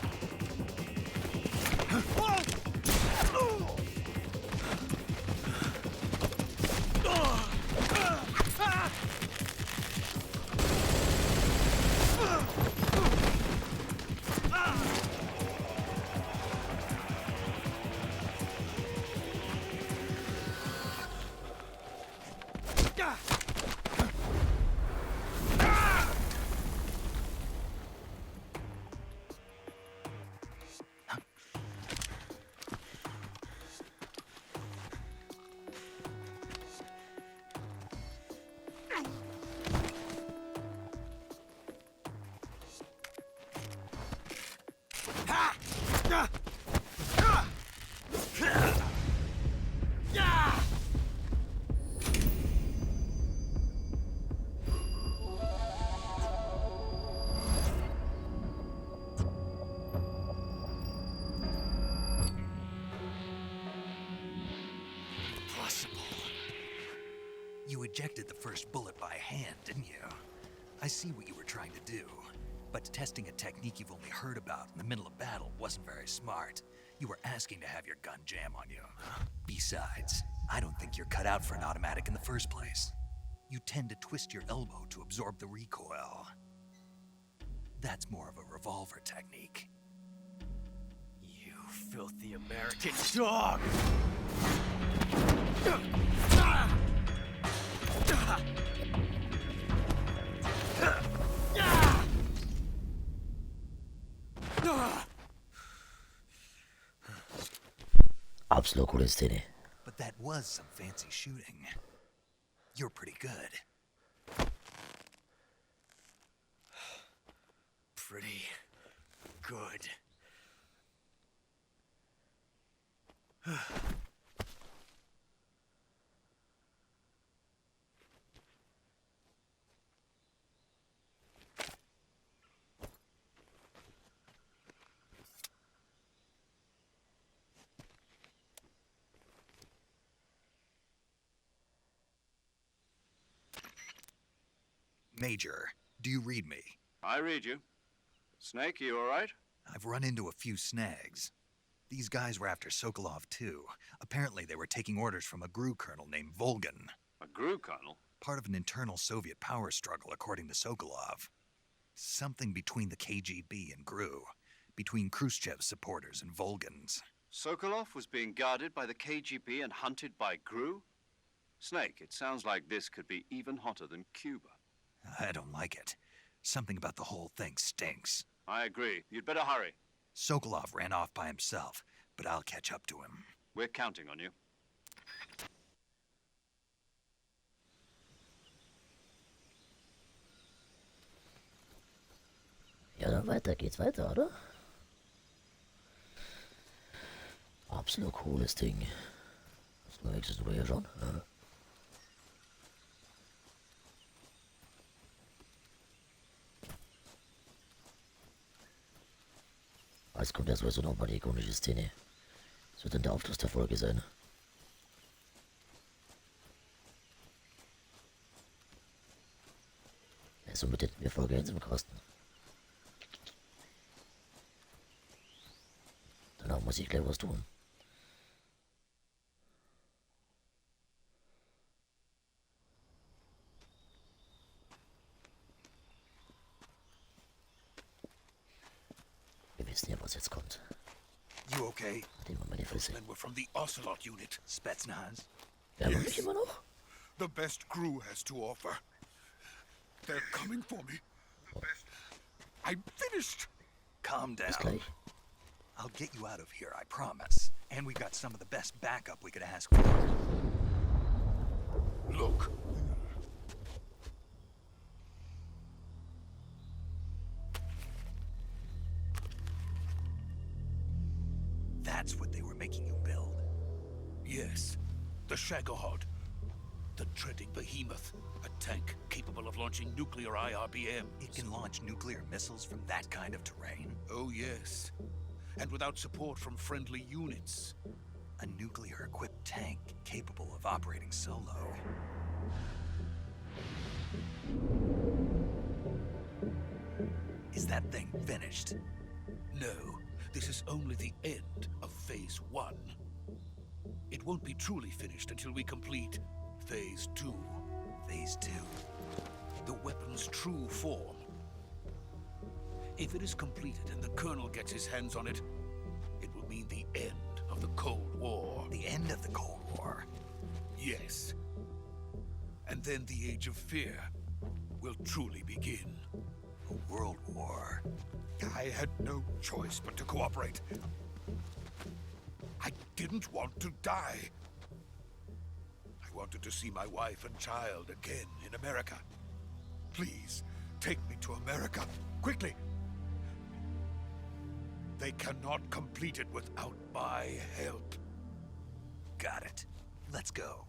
You ejected the first bullet by hand, didn't you? I see what you were trying to do. But testing a technique you've only heard about in the middle of battle wasn't very smart. You were asking to have your gun jam on you. Besides, I don't think you're cut out for an automatic in the first place. You tend to twist your elbow to absorb the recoil. That's more of a revolver technique.
You filthy American dog!
Absolut coole Szene.
But that was some fancy shooting. You're pretty good.
Pretty good.
Major, do you read me?
I read you. Snake, you all right?
I've run into a few snags. These guys were after Sokolov, too. Apparently, they were taking orders from a GRU colonel named Volgan.
A GRU colonel?
Part of an internal Soviet power struggle, according to Sokolov. Something between the KGB and GRU. Between Khrushchev's supporters and Volgan's.
Sokolov was being guarded by the KGB and hunted by GRU? Snake, it sounds like this could be even hotter than Cuba.
I don't like it. Something about the whole thing stinks.
I agree. You'd better hurry.
Sokolov ran off by himself, but I'll catch up to him.
We're counting on you.
Ja, dann geht's weiter, oder? Absolut cooles Ding. Was möchtest du hier schon? Ja. Jetzt kommt ja sowieso nochmal die ikonische Szene. Das wird dann der Aufschluss der Folge sein. Ja, somit hätten wir Folge 1 im Kasten. Danach muss ich gleich was tun. Wir wissen ja, was jetzt kommt.
You okay?
Dem mal meine Fresse.
Men were from the Ocelot unit.
Spetsnaz?
Ja, aber mich immer noch?
The best GRU has to offer. They're coming for me. The best. I'm finished.
Calm down.
Bis gleich.
I'll get you out of here, I promise. And we got some of the best backup we could ask for.
Look.
That's what they were making you build.
Yes, the Shagohod. The dreading behemoth. A tank capable of launching nuclear IRBMs.
It can launch nuclear missiles from that kind of terrain?
Oh, yes. And without support from friendly units.
A nuclear-equipped tank capable of operating solo. Is that thing finished?
No, this is only the end of Phase 1. It won't be truly finished until we complete Phase 2.
Phase 2?
The weapon's true form. If it is completed and the Colonel gets his hands on it, it will mean the end of the Cold War.
The end of the Cold War?
Yes. And then the Age of Fear will truly begin.
A world war?
I had no choice but to cooperate. I didn't want to die. I wanted to see my wife and child again in America. Please, take me to America, quickly. They cannot complete it without my help.
Got it. Let's go.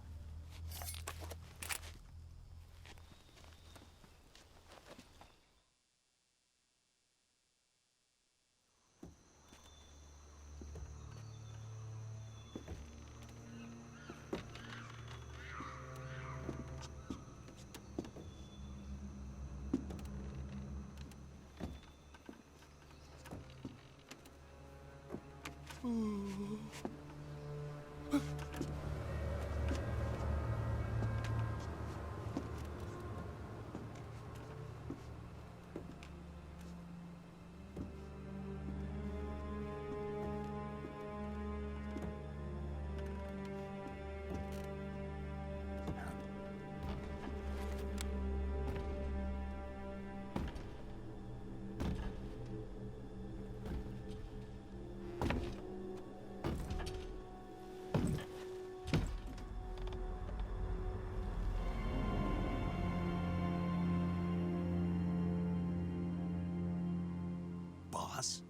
Boss?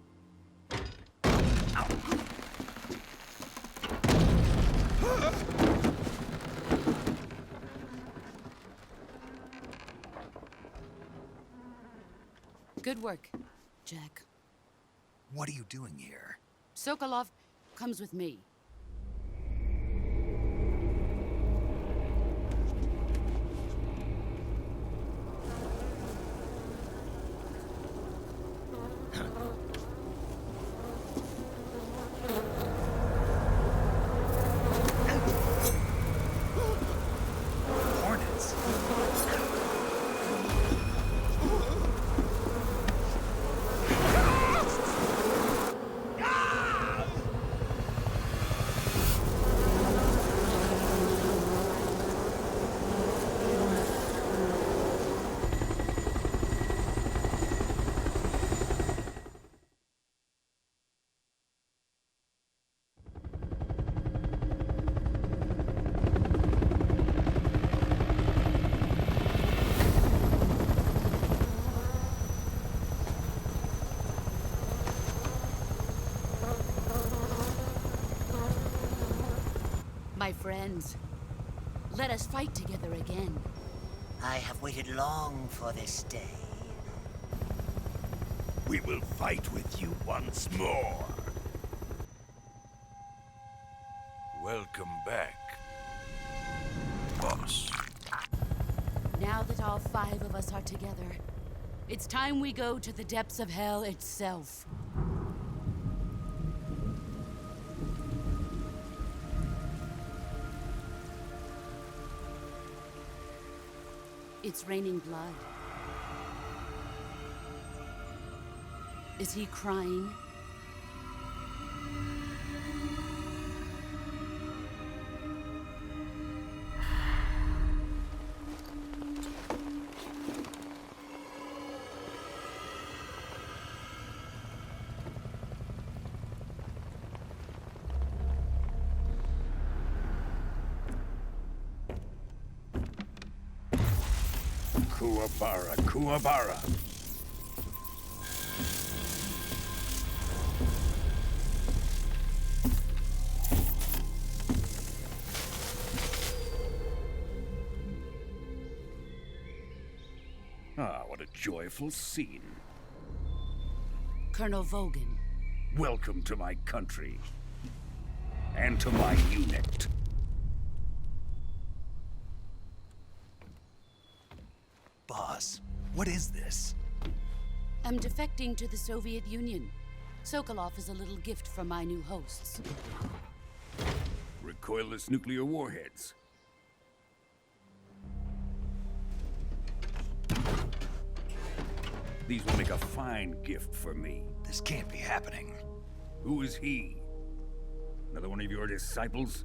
Good work, Jack.
What are you doing here?
Sokolov comes with me.
Hornets?
My friends, let us fight together again.
I have waited long for this day.
We will fight with you once more. Welcome back, boss.
Now that all 5 of us are together, it's time we go to the depths of hell itself. It's raining blood. Is he crying?
Kuwabara, Kuwabara. Ah, what a joyful scene.
Colonel Vogan.
Welcome to my country. And to my unit.
Boss, what is this?
I'm defecting to the Soviet Union. Sokolov is a little gift from my new hosts.
Recoilless nuclear warheads. These will make a fine gift for me.
This can't be happening.
Who is he? Another one of your disciples?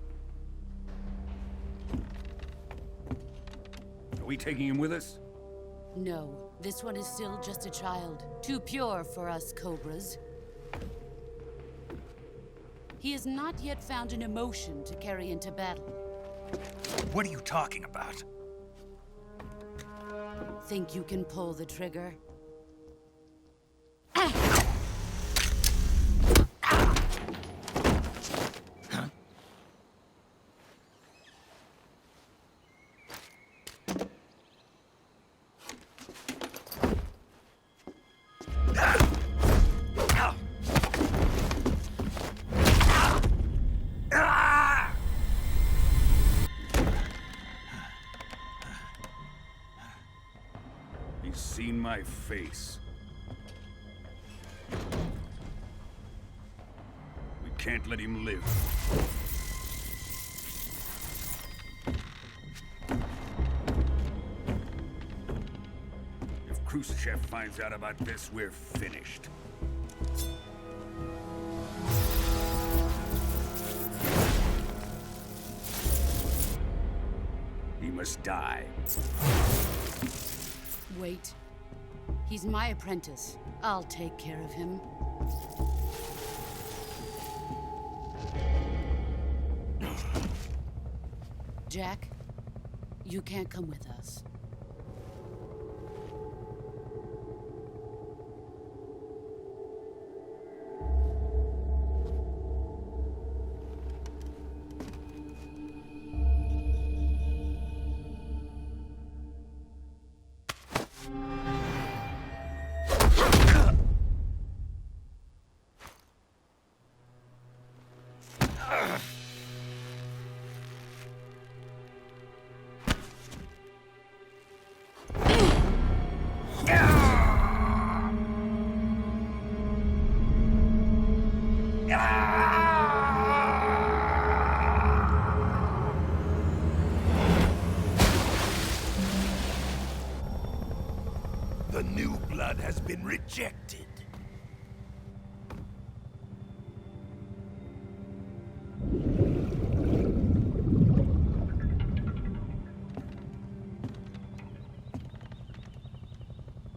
Are we taking him with us?
No, this one is still just a child. Too pure for us Cobras. He has not yet found an emotion to carry into battle.
What are you talking about?
Think you can pull the trigger?
He's seen my face. We can't let him live. If Khrushchev finds out about this, we're finished. He must die.
Wait. He's my apprentice. I'll take care of him. Jack, you can't come with us.
The new blood has been rejected.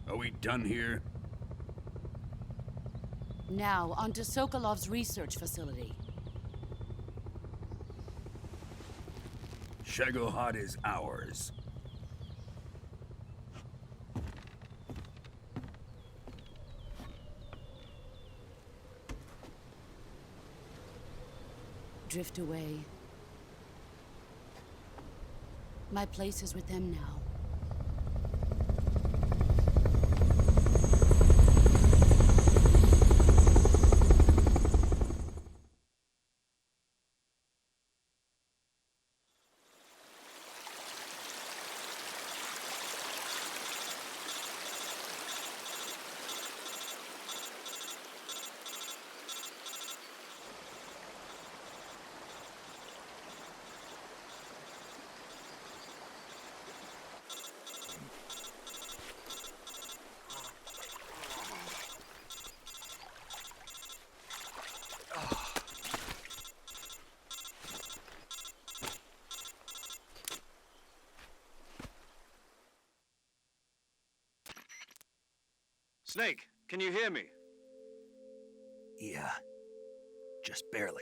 Are we done here?
Now, onto Sokolov's research facility.
Shagohod is ours.
Drift away. My place is with them now.
Snake, can you hear me?
Yeah. Just barely.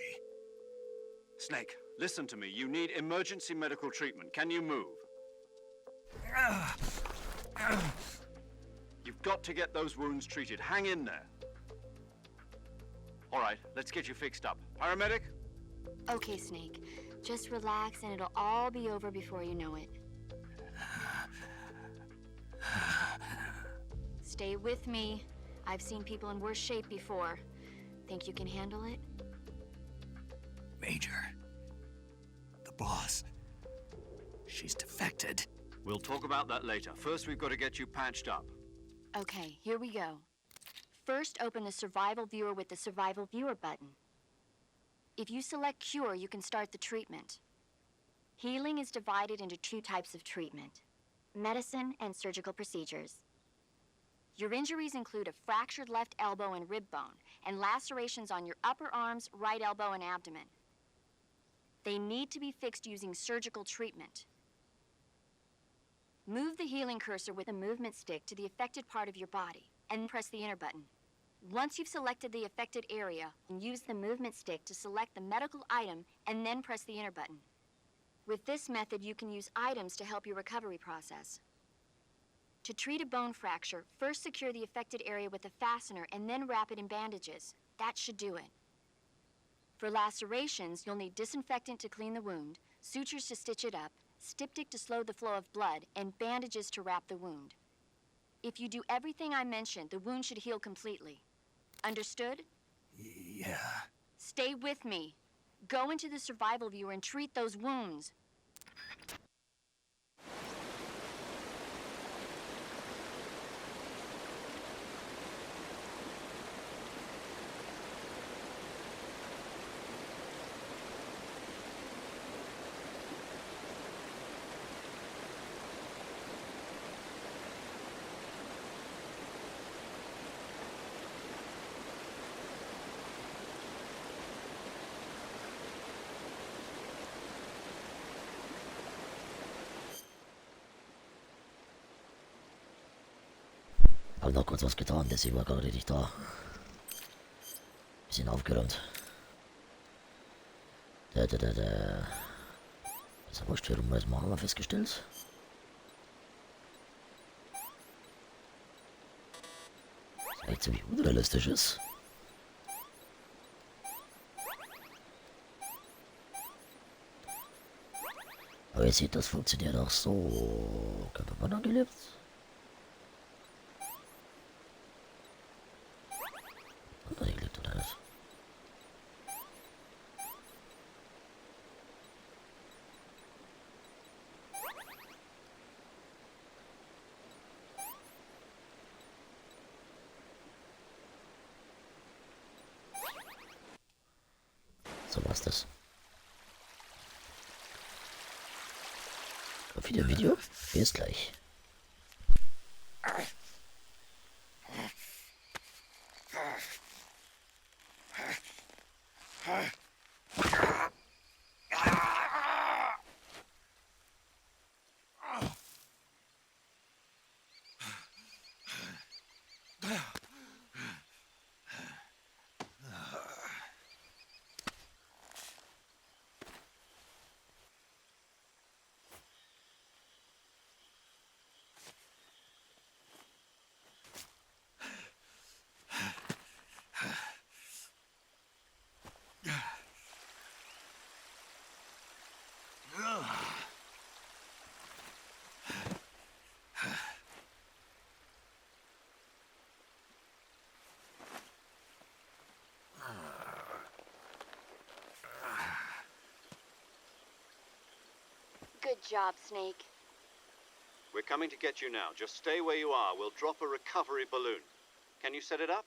Snake, listen to me. You need emergency medical treatment. Can you move? You've got to get those wounds treated. Hang in there. All right, let's get you fixed up. Paramedic?
Okay, Snake. Just relax and it'll all be over before you know it. Stay with me. I've seen people in worse shape before. Think you can handle it?
Major. The boss. She's defected.
We'll talk about that later. First, we've got to get you patched up.
Okay, here we go. First, open the Survival Viewer with the Survival Viewer button. If you select Cure, you can start the treatment. Healing is divided into 2 types of treatment: medicine and surgical procedures. Your injuries include a fractured left elbow and rib bone, and lacerations on your upper arms, right elbow, and abdomen. They need to be fixed using surgical treatment. Move the healing cursor with a movement stick to the affected part of your body, and press the enter button. Once you've selected the affected area, use the movement stick to select the medical item, and then press the enter button. With this method, you can use items to help your recovery process. To treat a bone fracture, first secure the affected area with a fastener and then wrap it in bandages. That should do it. For lacerations, you'll need disinfectant to clean the wound, sutures to stitch it up, styptic to slow the flow of blood, and bandages to wrap the wound. If you do everything I mentioned, the wound should heal completely. Understood?
Yeah.
Stay with me. Go into the Survival Viewer and treat those wounds.
Hab noch kurz was getan, deswegen war gerade nicht da. Bisschen aufgeräumt. Ist aber Störung mal machen wir festgestellt. Das eigentlich ziemlich unrealistisch ist. Aber ihr seht, das funktioniert auch so. Könnte man angelebt? Angelebt oder nicht? So war's das. Video. Bis gleich.
Good job, Snake.
We're coming to get you now. Just stay where you are. We'll drop a recovery balloon. Can you set it up?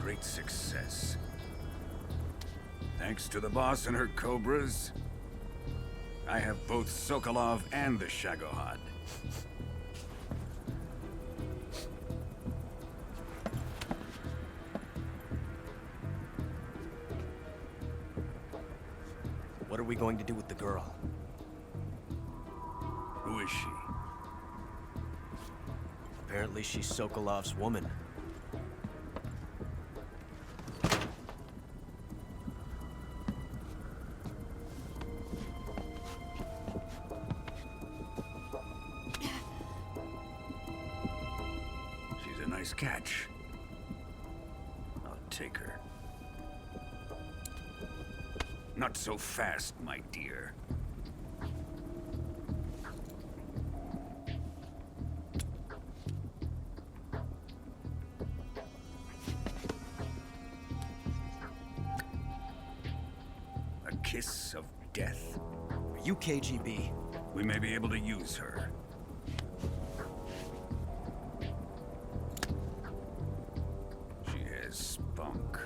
great success. Thanks to the boss and her cobras, I have both Sokolov and the Shagohod.
What are we going to do with the girl?
Who is she?
Apparently she's Sokolov's woman.
She's a nice catch. I'll take her. Not so fast, my dear. A kiss of death?
Are you KGB?
We may be able to use her. She has spunk.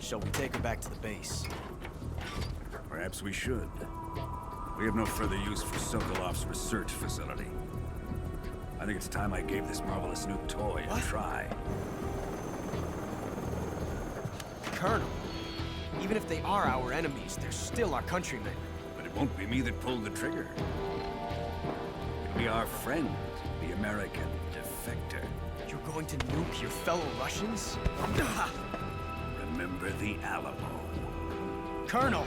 Shall we take her back to the base?
Perhaps we should. We have no further use for Sokolov's research facility. I think it's time I gave this marvelous new toy a try.
Colonel, even if they are our enemies, they're still our countrymen.
But it won't be me that pulled the trigger. It'll be our friend, the American defector.
You're going to nuke your fellow Russians?
Remember the Alamo.
Colonel!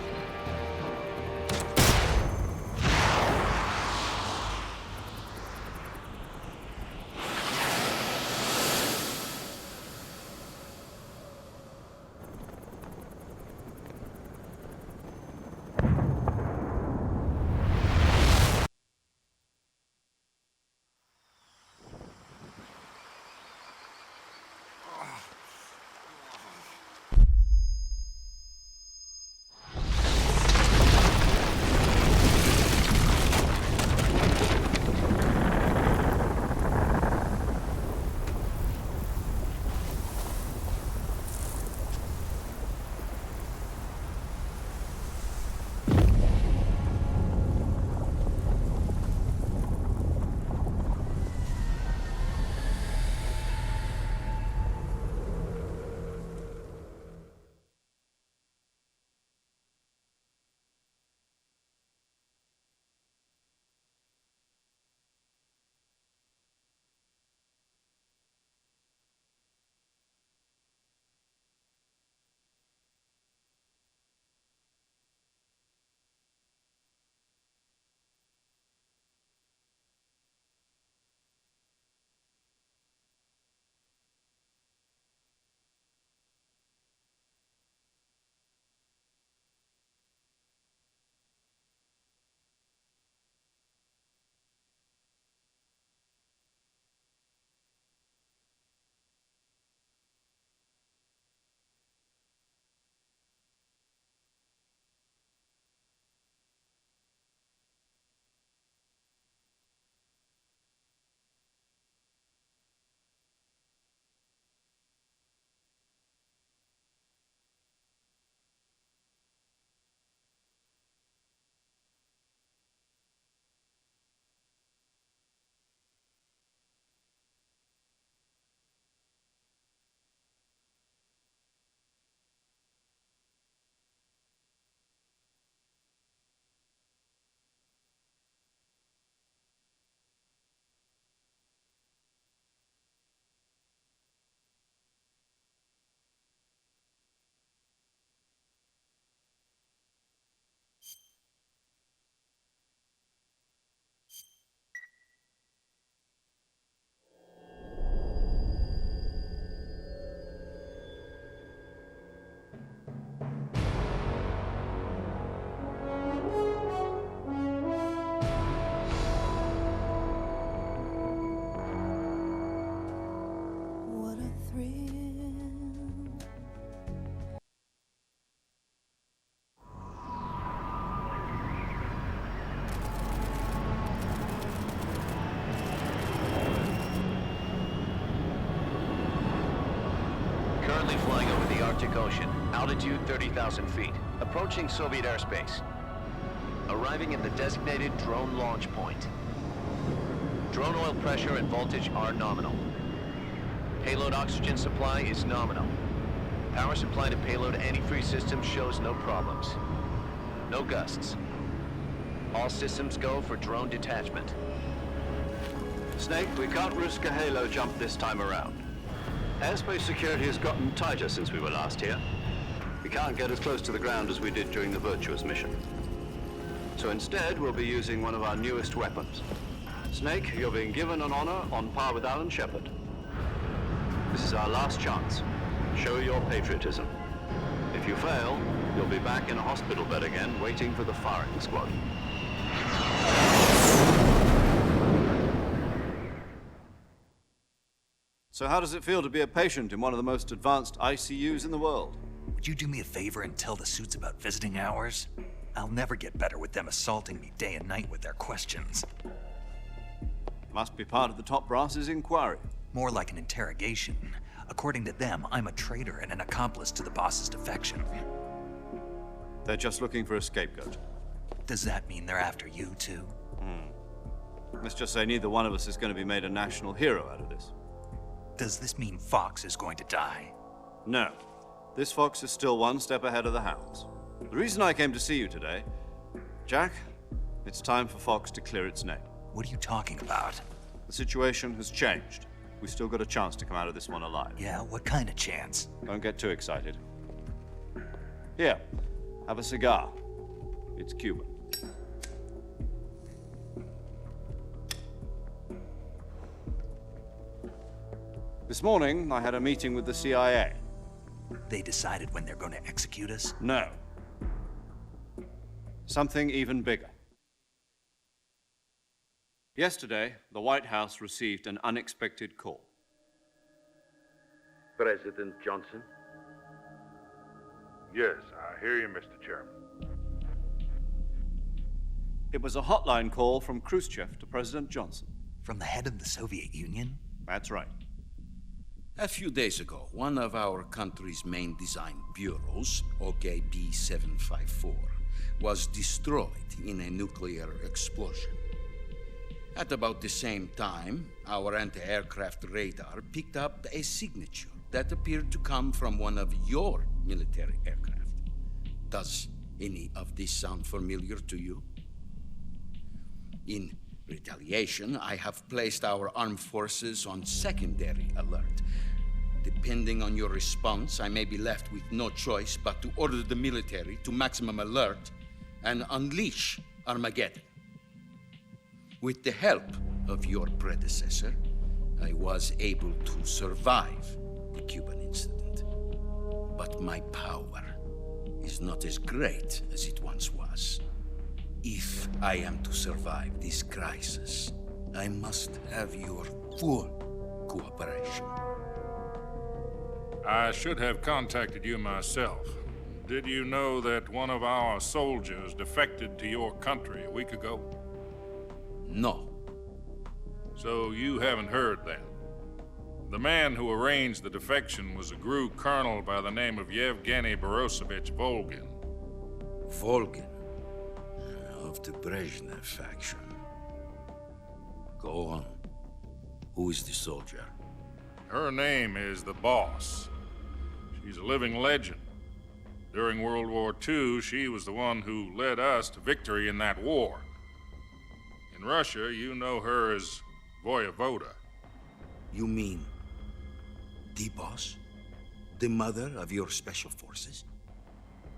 Arctic Ocean, altitude 30,000 feet, approaching Soviet airspace. Arriving at the designated drone launch point. Drone oil pressure and voltage are nominal. Payload oxygen supply is nominal. Power supply to payload antifreeze system shows no problems. No gusts. All systems go for drone detachment.
Snake, we can't risk a halo jump this time around. Airspace security has gotten tighter since we were last here. We can't get as close to the ground as we did during the Virtuous mission. So instead, we'll be using one of our newest weapons. Snake, you're being given an honor on par with Alan Shepard. This is our last chance. Show your patriotism. If you fail, you'll be back in a hospital bed again, waiting for the firing squad. So how does it feel to be a patient in one of the most advanced ICUs in the world?
Would you do me a favor and tell the suits about visiting hours? I'll never get better with them assaulting me day and night with their questions.
Must be part of the top brass's inquiry.
More like an interrogation. According to them, I'm a traitor and an accomplice to the boss's defection.
They're just looking for a scapegoat.
Does that mean they're after you, too?
Let's just say neither one of us is going to be made a national hero out of this.
Does this mean Fox is going to die?
No. This fox is still one step ahead of the hounds. The reason I came to see you today, Jack, it's time for Fox to clear its name.
What are you talking about?
The situation has changed. We've still got a chance to come out of this one alive.
Yeah, what kind of chance?
Don't get too excited. Here, have a cigar. It's Cuban. This morning, I had a meeting with the CIA.
They decided when they're going to execute us?
No. Something even bigger. Yesterday, the White House received an unexpected call.
President Johnson?
Yes, I hear you, Mr. Chairman.
It was a hotline call from Khrushchev to President Johnson.
From the head of the Soviet Union?
That's right.
A few days ago, one of our country's main design bureaus, OKB 754, was destroyed in a nuclear explosion. At about the same time, our anti-aircraft radar picked up a signature that appeared to come from one of your military aircraft. Does any of this sound familiar to you? In retaliation, I have placed our armed forces on secondary alert. Depending on your response, I may be left with no choice but to order the military to maximum alert and unleash Armageddon. With the help of your predecessor, I was able to survive the Cuban incident. But my power is not as great as it once was. If I am to survive this crisis, I must have your full cooperation.
I should have contacted you myself. Did you know that one of our soldiers defected to your country a week ago?
No.
So you haven't heard then. The man who arranged the defection was a GRU colonel by the name of Yevgeny Borisovich Volgin.
Volgin? Of the Brezhnev faction. Go on. Who is the soldier?
Her name is the Boss. She's a living legend. During World War II, she was the one who led us to victory in that war. In Russia, you know her as Voyevoda.
You mean the Boss? The mother of your special forces?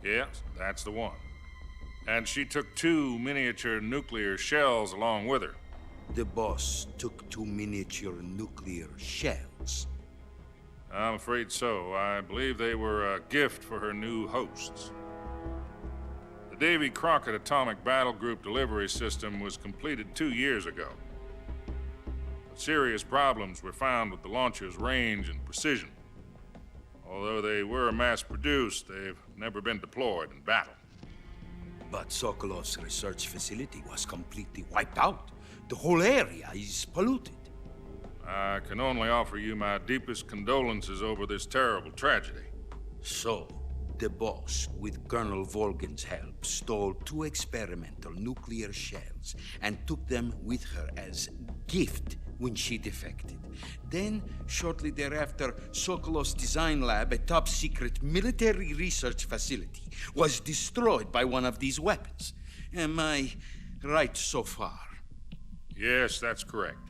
Yes, that's the one. And she took 2 miniature nuclear shells along with her.
The Boss took 2 miniature nuclear shells?
I'm afraid so. I believe they were a gift for her new hosts. The Davy Crockett Atomic Battle Group delivery system was completed 2 years ago. But serious problems were found with the launcher's range and precision. Although they were mass-produced, they've never been deployed in battle.
But Sokolov's research facility was completely wiped out. The whole area is polluted.
I can only offer you my deepest condolences over this terrible tragedy.
So, the boss, with Colonel Volgin's help, stole 2 experimental nuclear shells and took them with her as gift when she defected. Then, shortly thereafter, Sokolov's design lab, a top-secret military research facility, was destroyed by one of these weapons. Am I right so far?
Yes, that's correct.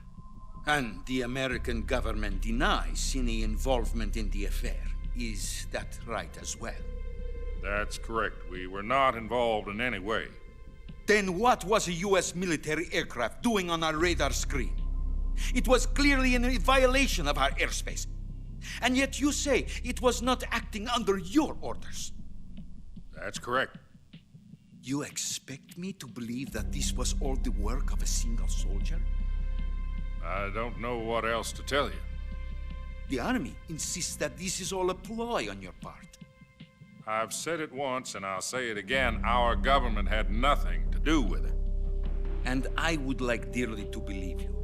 And the American government denies any involvement in the affair. Is that right as well?
That's correct. We were not involved in any way.
Then what was a U.S. military aircraft doing on our radar screen? It was clearly in violation of our airspace. And yet you say it was not acting under your orders.
That's correct.
You expect me to believe that this was all the work of a single soldier?
I don't know what else to tell you.
The Army insists that this is all a ploy on your part.
I've said it once, and I'll say it again. Our government had nothing to do with it.
And I would like dearly to believe you.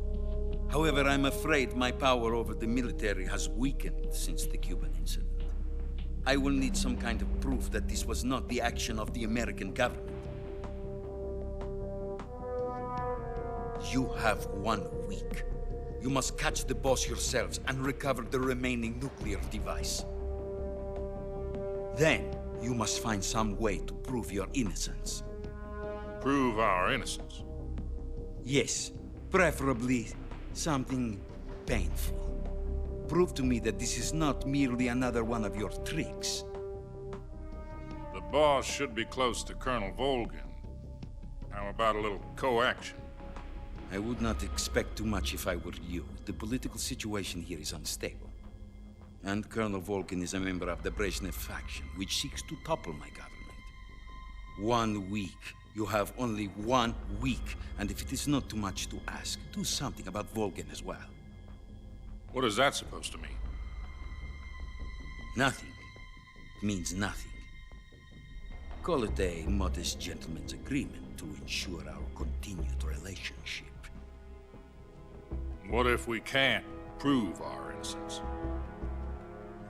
However, I'm afraid my power over the military has weakened since the Cuban incident. I will need some kind of proof that this was not the action of the American government. You have 1 week. You must catch the boss yourselves and recover the remaining nuclear device. Then, you must find some way to prove your innocence.
Prove our innocence?
Yes, preferably something painful. Prove to me that this is not merely another one of your tricks.
The boss should be close to Colonel Volgin. How about a little co-action?
I would not expect too much if I were you. The political situation here is unstable. And Colonel Volgin is a member of the Brezhnev faction, which seeks to topple my government. 1 week. You have only 1 week. And if it is not too much to ask, do something about Volgin as well.
What is that supposed to mean?
Nothing. It means nothing. Call it a modest gentleman's agreement to ensure our continued relationship.
What if we can't prove our innocence?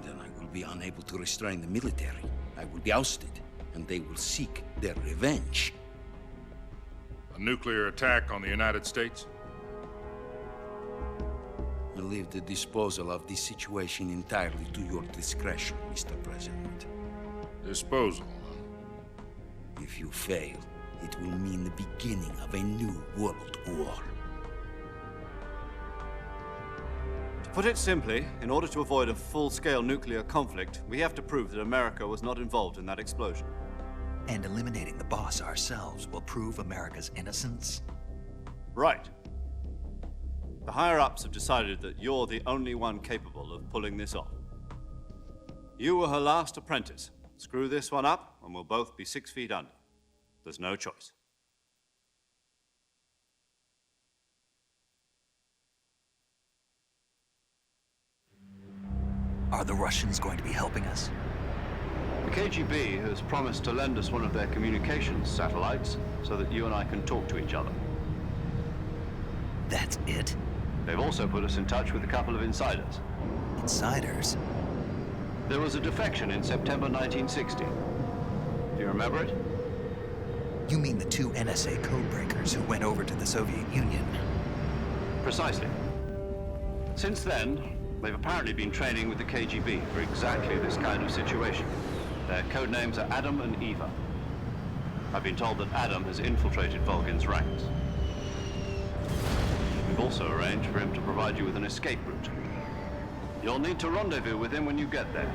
Then I will be unable to restrain the military. I will be ousted, and they will seek their revenge.
A nuclear attack on the United States?
I leave the disposal of this situation entirely to your discretion, Mr. President.
Disposal?
If you fail, it will mean the beginning of a new world war.
To put it simply, in order to avoid a full-scale nuclear conflict, we have to prove that America was not involved in that explosion.
And eliminating the boss ourselves will prove America's innocence?
Right. The higher-ups have decided that you're the only one capable of pulling this off. You were her last apprentice. Screw this one up, and we'll both be 6 feet under. There's no choice.
Are the Russians going to be helping us?
The KGB has promised to lend us one of their communications satellites so that you and I can talk to each other.
That's it?
They've also put us in touch with a couple of insiders.
Insiders?
There was a defection in September 1960. Do you remember it?
You mean the 2 NSA codebreakers who went over to the Soviet Union?
Precisely. Since then, they've apparently been training with the KGB for exactly this kind of situation. Their code names are Adam and Eva. I've been told that Adam has infiltrated Volgin's ranks. We've also arranged for him to provide you with an escape route. You'll need to rendezvous with him when you get there.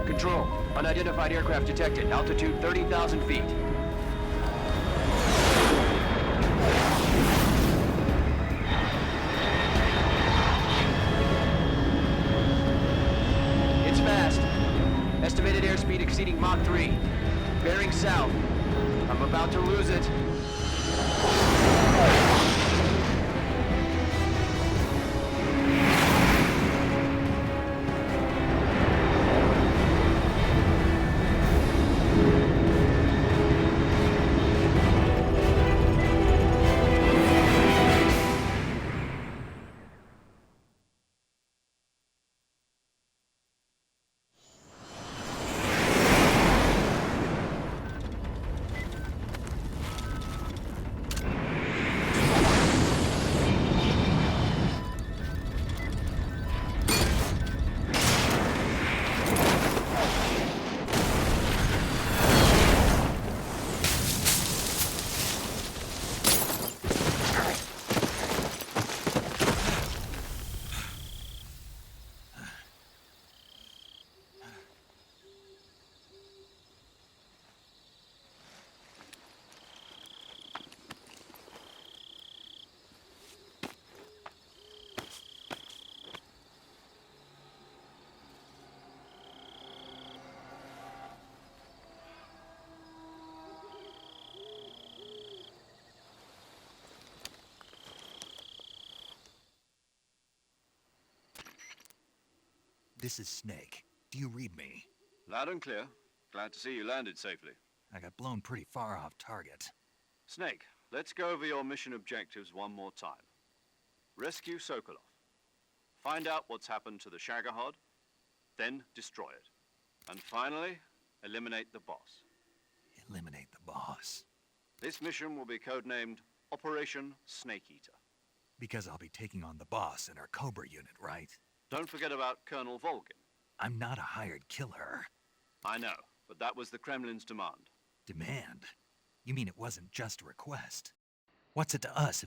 Control. Unidentified aircraft detected. Altitude 30,000 feet. It's fast. Estimated airspeed exceeding Mach 3. Bearing south. I'm about to lose it.
This is Snake. Do you read me?
Loud and clear. Glad to see you landed safely.
I got blown pretty far off target.
Snake, let's go over your mission objectives one more time. Rescue Sokolov. Find out what's happened to the Shagohod, then destroy it. And finally, eliminate the boss.
Eliminate the boss.
This mission will be codenamed Operation Snake Eater.
Because I'll be taking on the boss in our Cobra unit, right?
Don't forget about Colonel Volgin.
I'm not a hired killer.
I know, but that was the Kremlin's demand.
Demand? You mean it wasn't just a request? What's it to us?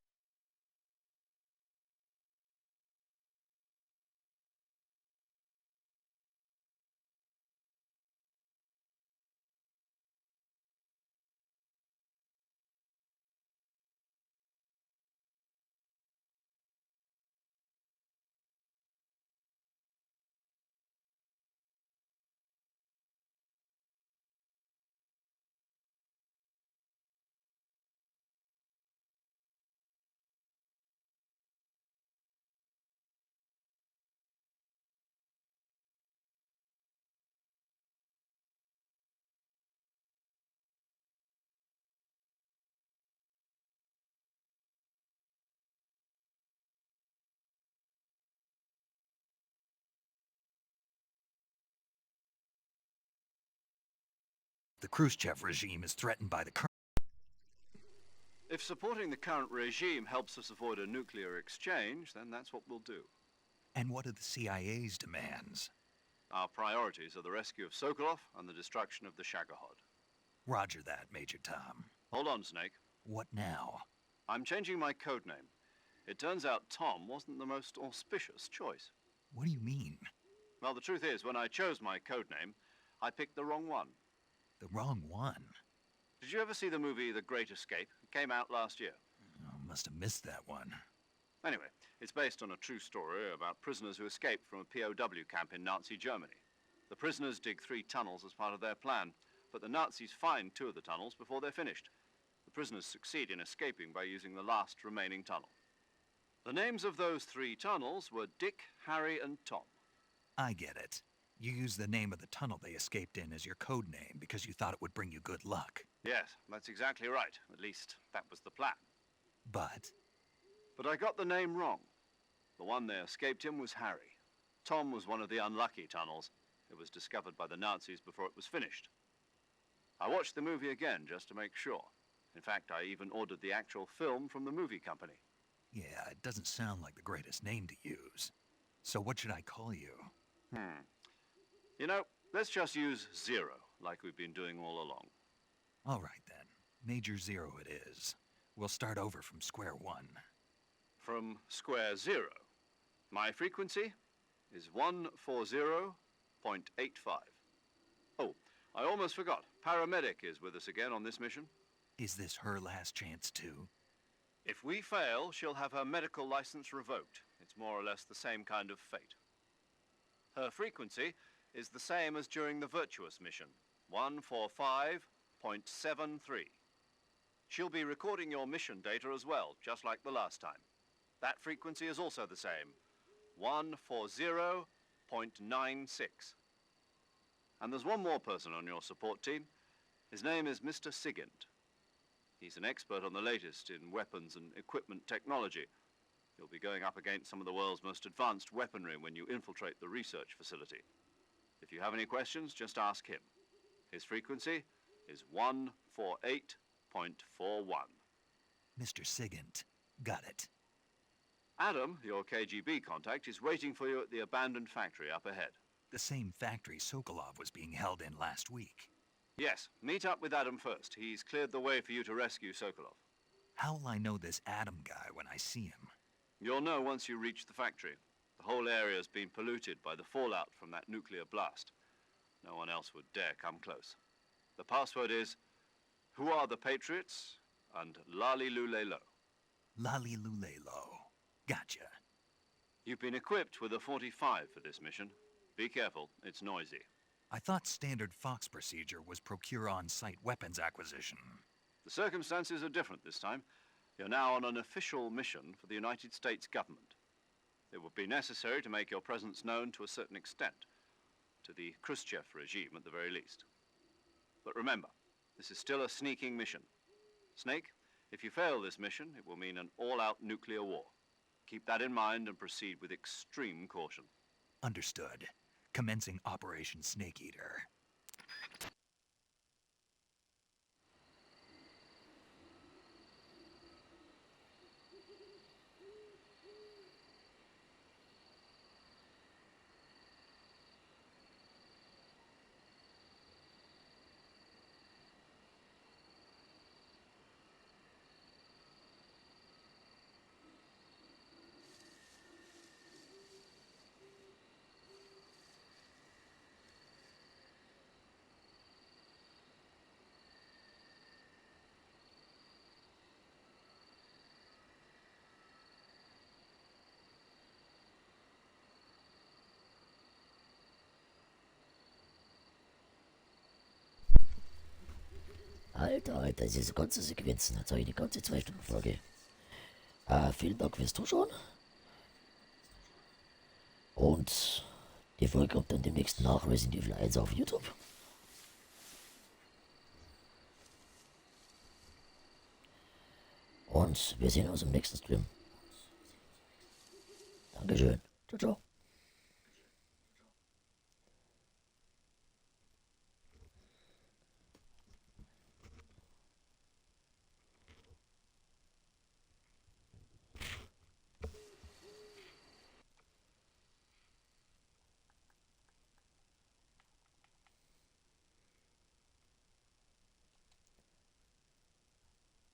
The Khrushchev regime is threatened by the current...
If supporting the current regime helps us avoid a nuclear exchange, then that's what we'll do.
And what are the CIA's demands?
Our priorities are the rescue of Sokolov and the destruction of the Shagohod.
Roger that, Major Tom.
Hold on, Snake.
What now?
I'm changing my code name. It turns out Tom wasn't the most auspicious choice.
What do you mean?
Well, the truth is, when I chose my code name, I picked the wrong one.
The wrong one?
Did you ever see the movie The Great Escape? It came out last year.
Oh, must have missed that one.
Anyway, it's based on a true story about prisoners who escaped from a POW camp in Nazi Germany. The prisoners dig 3 tunnels as part of their plan, but the Nazis find 2 of the tunnels before they're finished. The prisoners succeed in escaping by using the last remaining tunnel. The names of those 3 tunnels were Dick, Harry, and Tom.
I get it. You used the name of the tunnel they escaped in as your code name because you thought it would bring you good luck.
Yes, that's exactly right. At least, that was the plan.
But
I got the name wrong. The one they escaped in was Harry. Tom was one of the unlucky tunnels. It was discovered by the Nazis before it was finished. I watched the movie again just to make sure. In fact, I even ordered the actual film from the movie company.
yeah, it doesn't sound like the greatest name to use. So what should I call you?
You know, let's just use Zero, like we've been doing all along.
All right, then. Major Zero it is. We'll start over from square one.
From square 0. My frequency is 140.85. Oh, I almost forgot. Paramedic is with us again on this mission.
Is this her last chance, too?
If we fail, she'll have her medical license revoked. It's more or less the same kind of fate. Her frequency is the same as during the Virtuous mission, 145.73. She'll be recording your mission data as well, just like the last time. That frequency is also the same, 140.96. And there's one more person on your support team. His name is Mr. Sigint. He's an expert on the latest in weapons and equipment technology. You'll be going up against some of the world's most advanced weaponry when you infiltrate the research facility. If you have any questions, just ask him. His frequency is 148.41.
Mr. Sigint. Got it.
Adam, your KGB contact, is waiting for you at the abandoned factory up ahead.
The same factory Sokolov was being held in last week.
Yes, meet up with Adam first. He's cleared the way for you to rescue Sokolov.
How will I know this Adam guy when I see him?
You'll know once you reach the factory. The whole area's been polluted by the fallout from that nuclear blast. No one else would dare come close. The password is, "Who are the Patriots?" and Lali Lulelo.
Lali Lulelo. Gotcha.
You've been equipped with a 45 for this mission. Be careful, it's noisy.
I thought standard Fox procedure was procure on-site weapons acquisition.
The circumstances are different this time. You're now on an official mission for the United States government. It would be necessary to make your presence known to a certain extent, to the Khrushchev regime at the very least. But remember, this is still a sneaking mission. Snake, if you fail this mission, it will mean an all-out nuclear war. Keep that in mind and proceed with extreme caution.
Understood. Commencing Operation Snake Eater.
Alter, diese ganze Sequenzen, jetzt habe ich die ganze 2-Stunden-Folge. Vielen Dank fürs Zuschauen. Und die Folge kommt dann demnächst nach Resident Evil 1 auf YouTube. Und wir sehen uns im nächsten Stream. Dankeschön. Ciao, ciao.